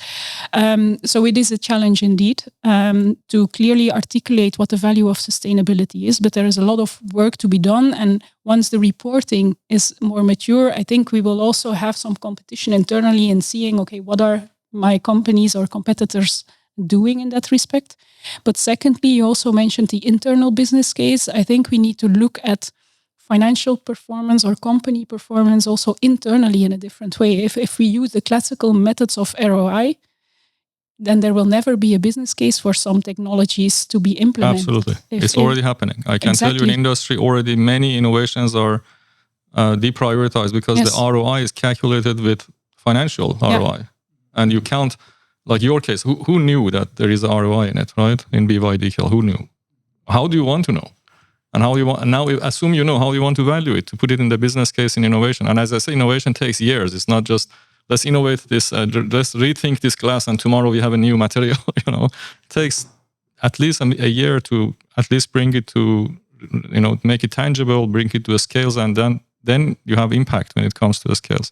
So it is a challenge indeed to clearly articulate what the value of sustainability is, but there is a lot of work to be done. And once the reporting is more mature, I think we will also have some competition internally in seeing, okay, what are my companies or competitors doing in that respect? But secondly, you also mentioned the internal business case. I think we need to look at financial performance or company performance also internally in a different way. If we use the classical methods of ROI, then there will never be a business case for some technologies to be implemented. Absolutely. It's already happening. I can tell you in industry already many innovations are deprioritized because the ROI is calculated with financial ROI. And you can't, like your case, who knew that there is ROI in it, right? In BYD, who knew? How do you want to know? And how you want, and now assume you know how you want to value it, to put it in the business case in innovation. And as I say, innovation takes years. It's not just, let's innovate this, let's rethink this glass and tomorrow we have a new material, It takes at least a year to at least bring it to, make it tangible, bring it to the scales, and then you have impact when it comes to the scales.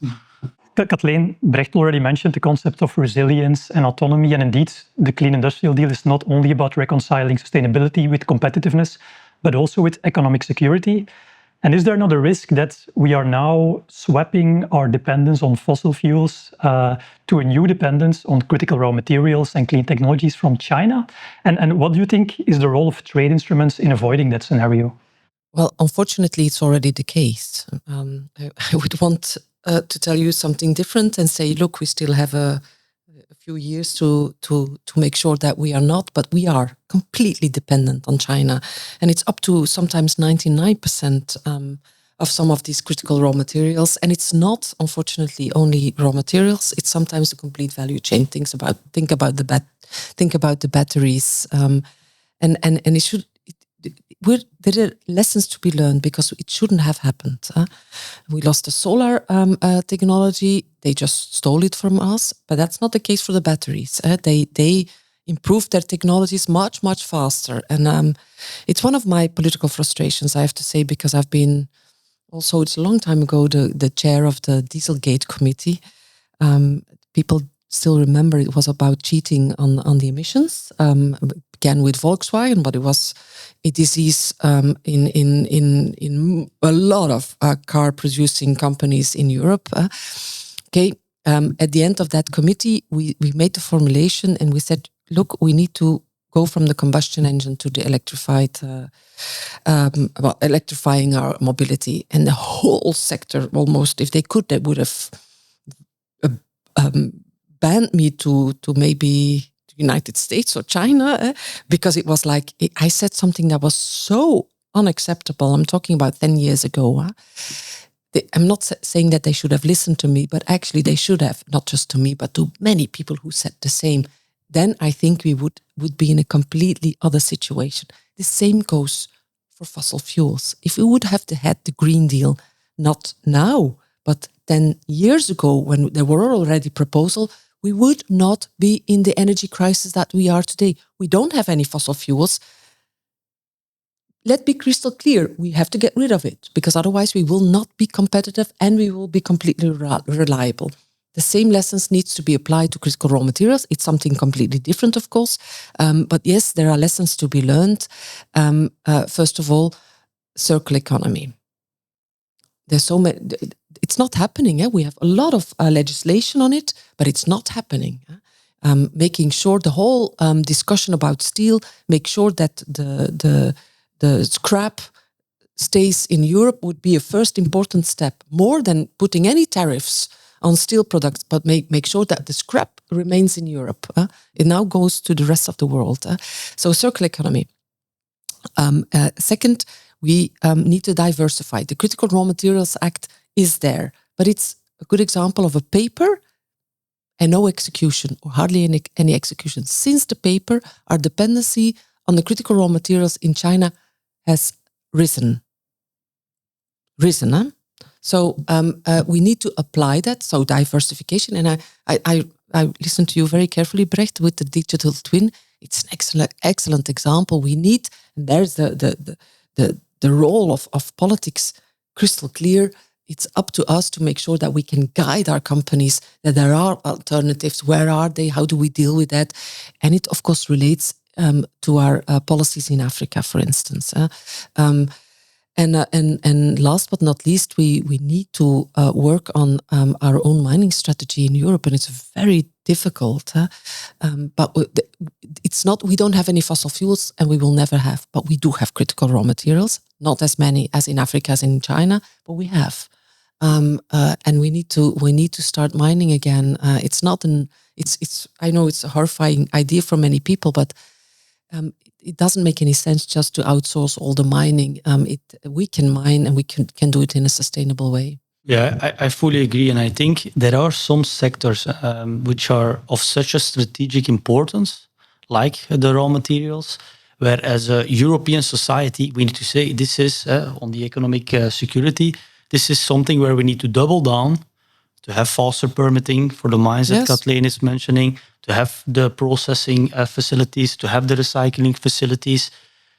Kathleen, Brecht already mentioned the concept of resilience and autonomy, and indeed, the Clean Industrial Deal is not only about reconciling sustainability with competitiveness, but also with economic security. And is there not a risk that we are now swapping our dependence on fossil fuels to a new dependence on critical raw materials and clean technologies from China? And what do you think is the role of trade instruments in avoiding that scenario? Well, unfortunately, it's already the case. I would want to tell you something different and say, look, we still have a few years to make sure that we are not, but we are completely dependent on China. And it's up to sometimes 99% of some of these critical raw materials. And it's not, unfortunately, only raw materials. It's sometimes the complete value chain. Think about the batteries. And it should, there are lessons to be learned because it shouldn't have happened. We lost the solar technology. They just stole it from us, but that's not the case for the batteries. They improved their technologies much, much faster. And it's one of my political frustrations, I have to say, because I've been also, it's a long time ago, the chair of the Dieselgate committee. People still remember it was about cheating on the emissions. Began with Volkswagen, but it was a disease in a lot of car producing companies in Europe. At the end of that committee, we made the formulation and we said, look, we need to go from the combustion engine to the electrifying our mobility. And the whole sector, almost, if they could, they would have banned me to maybe the United States or China, because it was like, I said something that was so unacceptable. I'm talking about 10 years ago. I'm not saying that they should have listened to me, but actually they should have, not just to me, but to many people who said the same. Then I think we would be in a completely other situation. The same goes for fossil fuels. If we would have had the Green Deal, not now, but 10 years ago when there were already proposals, we would not be in the energy crisis that we are today. We don't have any fossil fuels. Let's be crystal clear. We have to get rid of it because otherwise we will not be competitive and we will be completely reliable. The same lessons needs to be applied to critical raw materials. It's something completely different, of course. But yes, there are lessons to be learned. First of all, circular economy. There's so many. It's not happening. We have a lot of legislation on it, but it's not happening. Making sure the whole discussion about steel, make sure that the scrap stays in Europe would be a first important step, more than putting any tariffs on steel products, but make sure that the scrap remains in Europe. It now goes to the rest of the world. So circular economy. Second, we need to diversify. The Critical Raw Materials Act is there, but it's a good example of a paper and no execution, or hardly any execution. Since the paper, our dependency on the critical raw materials in China has risen. Huh? So we need to apply that. So diversification, and I listened to you very carefully, Brecht, with the digital twin. It's an excellent example. We need, and there's the role of politics crystal clear. It's up to us to make sure that we can guide our companies, that there are alternatives. Where are they? How do we deal with that? And it, of course, relates to our policies in Africa, for instance. And last but not least, we need to work on our own mining strategy in Europe, and it's very difficult. But it's not. We don't have any fossil fuels, and we will never have. But we do have critical raw materials, not as many as in Africa as in China, but we have. And we need to start mining again. It's not an. It's. I know it's a horrifying idea for many people, but it doesn't make any sense just to outsource all the mining. We can mine, and we can do it in a sustainable way. Yeah, I fully agree. And I think there are some sectors which are of such a strategic importance, like the raw materials, where as a European society, we need to say this is on the economic security. This is something where we need to double down to have faster permitting for the mines that Kathleen is mentioning, to have the processing facilities, to have the recycling facilities,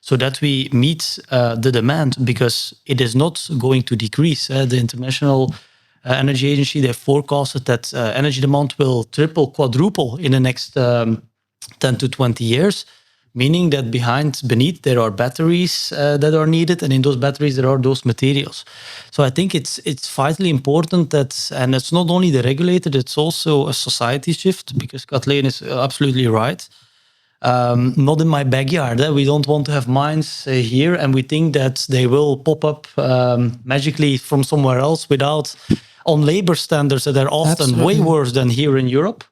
so that we meet the demand, because it is not going to decrease. The International Energy Agency, they forecasted that energy demand will triple, quadruple in the next 10 to 20 years, meaning that beneath there are batteries that are needed, and in those batteries there are those materials. So I think it's vitally important that, and it's not only the regulator, it's also a society shift, because Kathleen is absolutely right. Not in my backyard. We don't want to have mines here, and we think that they will pop up magically from somewhere else on labor standards that are often way worse than here in Europe.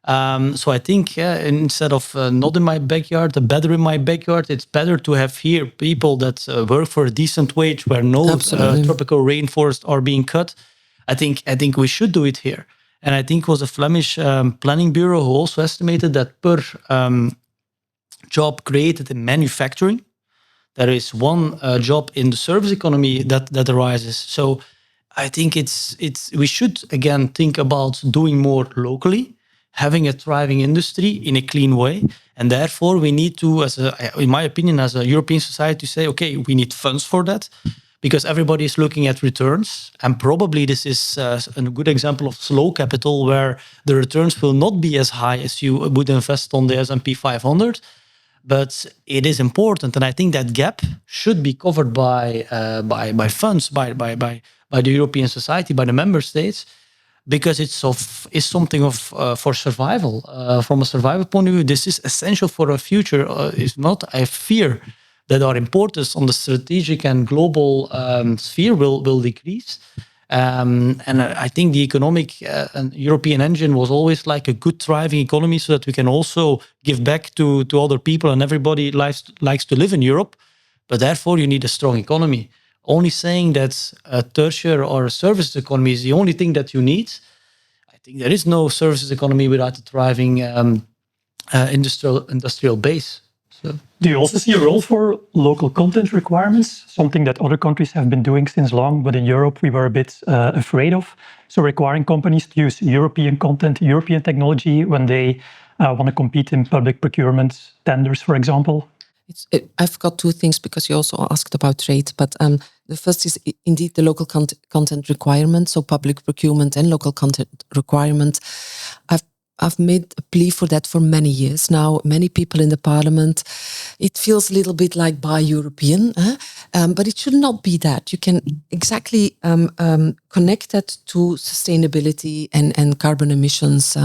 So I think instead of not in my backyard, better in my backyard, it's better to have here people that work for a decent wage, where no tropical rainforests are being cut. I think we should do it here. And I think it was a Flemish planning bureau who also estimated that per job created in manufacturing, there is one job in the service economy that arises. So I think we should again think about doing more locally, having a thriving industry in a clean way. And therefore we need to, in my opinion, as a European society, say, okay, we need funds for that, because everybody is looking at returns. And probably this is a good example of slow capital, where the returns will not be as high as you would invest on the S&P 500. But it is important. And I think that gap should be covered by funds, by the European society, by the member states, because it's something for survival. From a survival point of view, this is essential for our future. It's not, I fear that our importance on the strategic and global sphere will decrease. And I think the economic and European engine was always like a good thriving economy, so that we can also give back to other people, and everybody likes to live in Europe. But therefore you need a strong economy. Only saying that a tertiary or a services economy is the only thing that you need, I think there is no services economy without a thriving industrial base. So. Do you also see a role for local content requirements, something that other countries have been doing since long, but in Europe we were a bit afraid of? So requiring companies to use European content, European technology when they want to compete in public procurement tenders, for example? I've got two things, because you also asked about trade, but the first is indeed the local content requirement, so public procurement and local content requirement. I've made a plea for that for many years now. Many people in the parliament, it feels a little bit like buy European, but it should not be that. You can exactly connect that to sustainability and carbon emissions.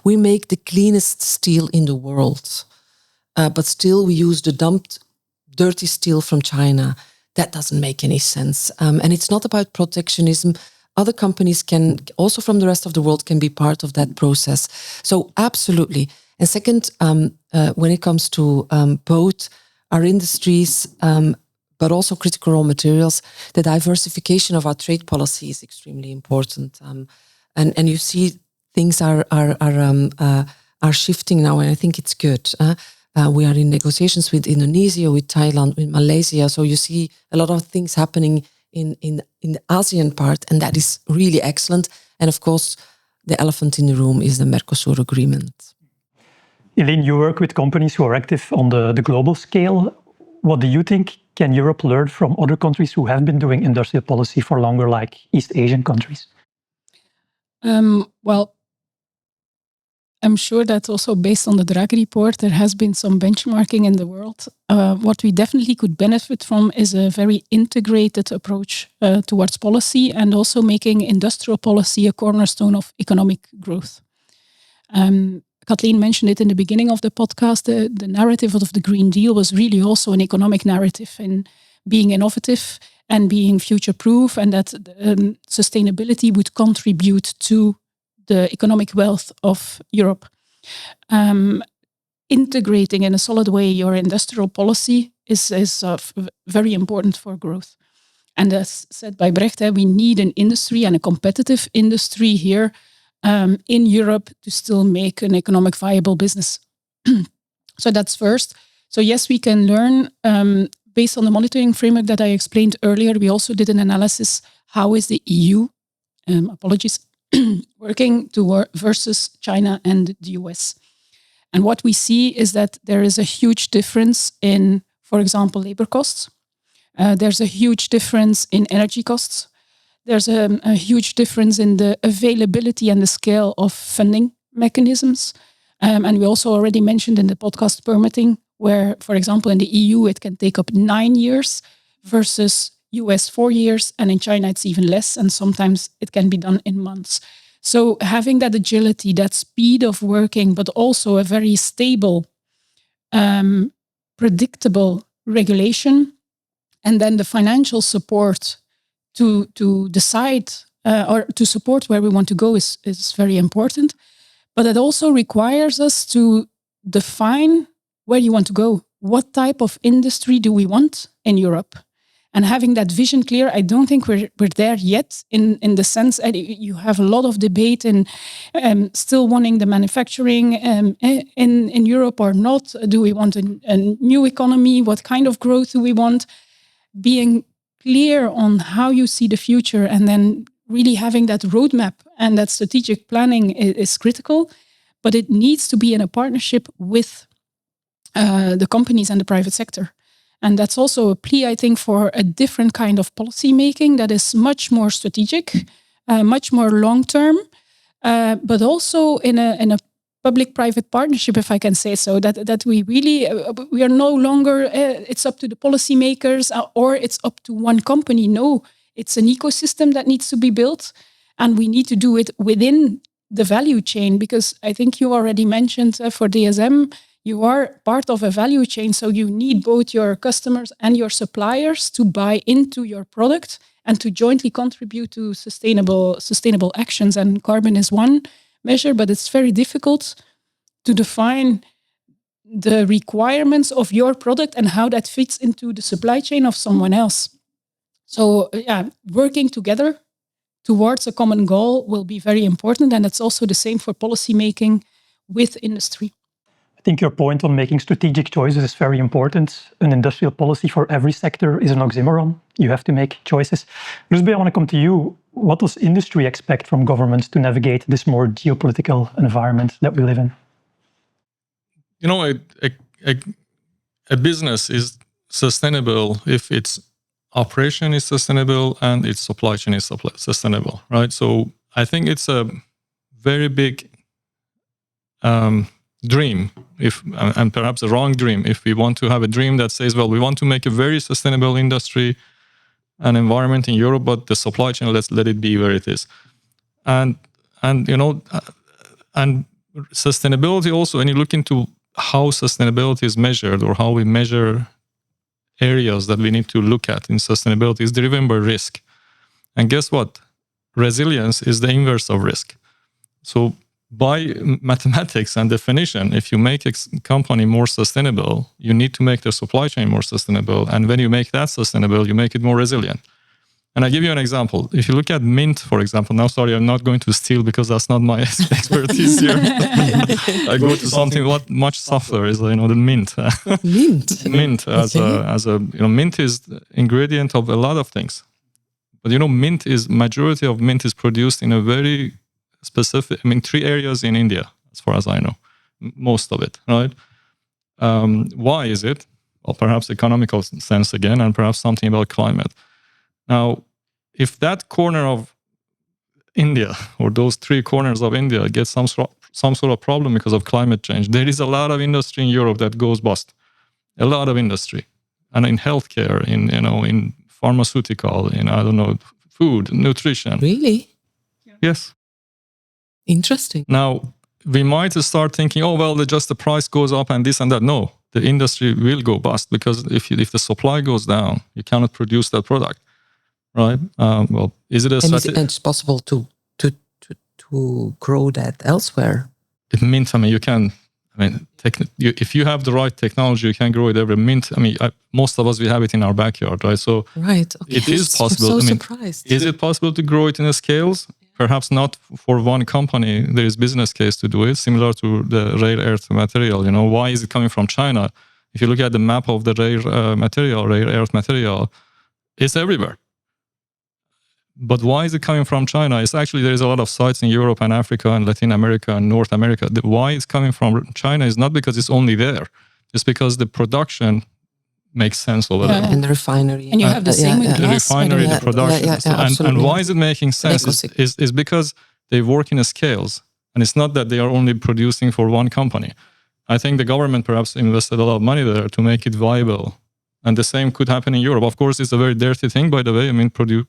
We make the cleanest steel in the world, but still we use the dumped dirty steel from China. that doesn't make any sense. And it's not about protectionism. Other companies can also from the rest of the world can be part of that process. So absolutely. And second, when it comes to both our industries, but also critical raw materials, the diversification of our trade policy is extremely important. And you see things are shifting now, and I think it's good. We are in negotiations with Indonesia, with Thailand, with Malaysia. So you see a lot of things happening in the ASEAN part, and that is really excellent. And of course, the elephant in the room is the Mercosur agreement. Elaine, you work with companies who are active on the global scale. What do you think can Europe learn from other countries who have been doing industrial policy for longer, like East Asian countries? Well, I'm sure that also based on the Draghi report, there has been some benchmarking in the world. What we definitely could benefit from is a very integrated approach towards policy, and also making industrial policy a cornerstone of economic growth. Kathleen mentioned it in the beginning of the podcast. The narrative of the Green Deal was really also an economic narrative in being innovative and being future-proof, and that sustainability would contribute to the economic wealth of Europe. Integrating in a solid way your industrial policy is very important for growth. And as said by Brecht, we need an industry and a competitive industry here in Europe to still make an economic viable business. So that's first. So yes, we can learn based on the monitoring framework that I explained earlier. We also did an analysis. How is the EU, working versus China and the US? And what we see is that there is a huge difference in, for example, labor costs. There's a huge difference in energy costs. There's a huge difference in the availability and the scale of funding mechanisms. And we also already mentioned in the podcast permitting, where, for example, in the EU, it can take up 9 years versus US 4 years. And in China, it's even less. And sometimes it can be done in months. So having that agility, that speed of working, but also a very stable, predictable regulation, and then the financial support to decide or to support where we want to go is very important. But it also requires us to define where you want to go. What type of industry do we want in Europe? And having that vision clear, I don't think we're there yet in the sense that you have a lot of debate in still wanting the manufacturing in Europe or not. Do we want a new economy? What kind of growth do we want? Being clear on how you see the future, and then really having that roadmap and that strategic planning is critical, but it needs to be in a partnership with the companies and the private sector. And that's also a plea, I think, for a different kind of policy making that is much more strategic, much more long-term, but also in a public-private partnership, if I can say so, that we really, we are no longer, it's up to the policymakers or it's up to one company. No, it's an ecosystem that needs to be built, and we need to do it within the value chain, because I think you already mentioned for DSM, you are part of a value chain, so you need both your customers and your suppliers to buy into your product and to jointly contribute to sustainable actions. And carbon is one measure, but it's very difficult to define the requirements of your product and how that fits into the supply chain of someone else. So working together towards a common goal will be very important, and it's also the same for policy making with industry. I think your point on making strategic choices is very important. An industrial policy for every sector is an oxymoron. You have to make choices. Rusbe, I want to come to you. What does industry expect from governments to navigate this more geopolitical environment that we live in? You know, a business is sustainable if its operation is sustainable and its supply chain is sustainable, right? So I think it's a very big dream, and perhaps a wrong dream, if we want to have a dream that says, well, we want to make a very sustainable industry and environment in Europe, but the supply chain, let's let it be where it is. And you know, and sustainability also, when you look into how sustainability is measured or how we measure areas that we need to look at in sustainability is driven by risk. And guess what? Resilience is the inverse of risk. So by mathematics and definition, if you make a company more sustainable, you need to make the supply chain more sustainable. And when you make that sustainable, you make it more resilient. And I give you an example. If you look at mint, for example, now, sorry, I'm not going to steal because that's not my expertise here. I go to something much softer, is the mint. Mint. Mint mint is the ingredient of a lot of things. But majority of mint is produced in a very specific, 3 areas in India, as far as I know, most of it, right? Why is it? Well, perhaps economical sense again, and perhaps something about climate. Now, if that corner of India or those 3 corners of India get some sort of problem because of climate change, there is a lot of industry in Europe that goes bust. A lot of industry, and in healthcare, in pharmaceutical, in food, nutrition. Really? Yes. Interesting. Now, we might start thinking, just the price goes up and this and that. No, the industry will go bust because if the supply goes down, you cannot produce that product, right? Is it a strategy? And it's possible to grow that elsewhere. It means, you can. If you have the right technology, you can grow it every mint. Most of us, we have it in our backyard, right? So right, okay. It is possible. I'm so surprised. Is it possible to grow it in a scales? Perhaps not for one company. There is business case to do it, similar to the rare earth material. Why is it coming from China? If you look at the map of the rare earth material, it's everywhere. But why is it coming from China? It's actually, there is a lot of sites in Europe and Africa and Latin America and North America. Why it's coming from China is not because it's only there. It's because the production makes sense over there. And the refinery. And you have the same with the glass. refinery, the production. And why is it making sense? Is because they work in scales. And it's not that they are only producing for one company. I think the government perhaps invested a lot of money there to make it viable. And the same could happen in Europe. Of course, it's a very dirty thing, by the way.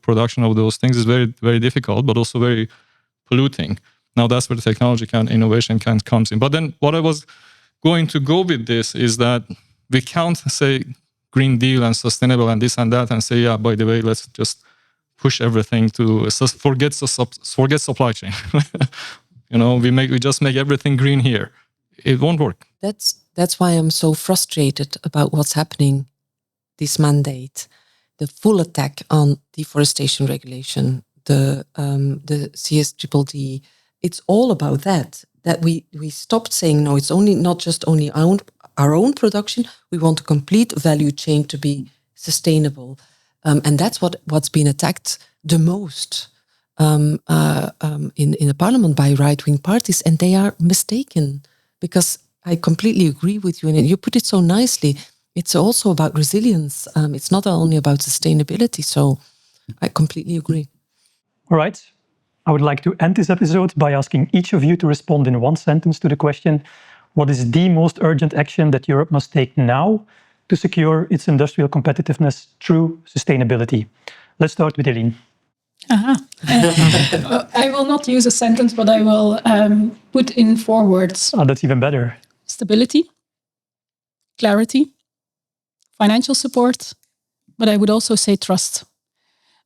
Production of those things is very, very difficult, but also very polluting. Now, that's where the technology innovation comes in. But then what I was going to go with this is that we can't say Green Deal and sustainable and this and that and say, by the way, let's just push everything to forget supply chain. We just make everything green here. It won't work. That's why I'm so frustrated about what's happening. This mandate, the full attack on deforestation regulation, the CSDDD, it's all about that we stopped saying, no, it's not just our own production. We want a complete value chain to be sustainable. And that's what's been attacked the most in the parliament by right-wing parties. And they are mistaken, because I completely agree with you. And you put it so nicely. It's also about resilience. It's not only about sustainability. So I completely agree. All right. I would like to end this episode by asking each of you to respond in one sentence to the question, what is the most urgent action that Europe must take now to secure its industrial competitiveness through sustainability? Let's start with Eline. I will not use a sentence, but I will put in 4 words. Oh, that's even better. Stability, clarity, financial support, but I would also say trust.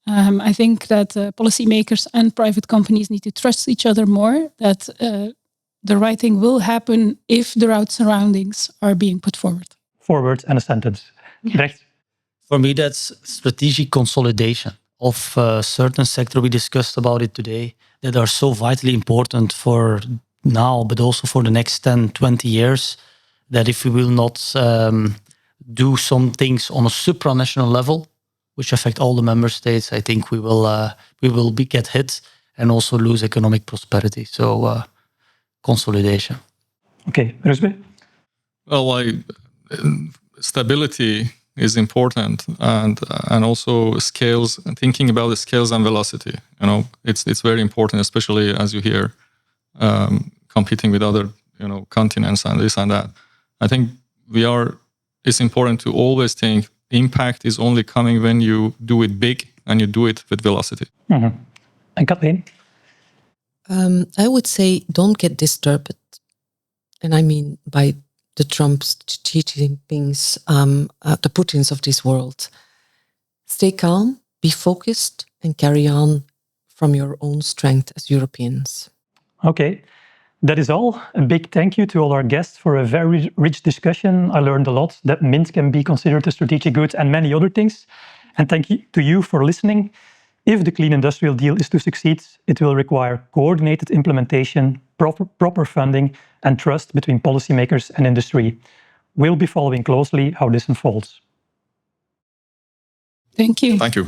I think that policymakers and private companies need to trust each other more, that the right thing will happen if the right surroundings are being put forward. 4 words and a sentence. Recht. For me, that's strategic consolidation of certain sectors. We discussed about it today, that are so vitally important for now, but also for the next 10, 20 years, that if we will not do some things on a supranational level, which affect all the member states, I think we will get hit and also lose economic prosperity. So consolidation. Okay, Rusbe? Well, stability is important, and also scales. Thinking about the scales and velocity, it's very important, especially as you hear competing with other continents and this and that. I think it's important to always think impact is only coming when you do it big and you do it with velocity. Mm-hmm. And Kathleen? I would say don't get disturbed. And I mean by the Trumps, Xi Jinpings, the Putins of this world. Stay calm, be focused, and carry on from your own strength as Europeans. Okay, that is all. A big thank you to all our guests for a very rich discussion. I learned a lot that mint can be considered a strategic good and many other things. And thank you to you for listening. If the Clean Industrial Deal is to succeed, it will require coordinated implementation, proper funding, and trust between policymakers and industry. We'll be following closely how this unfolds. Thank you. Thank you.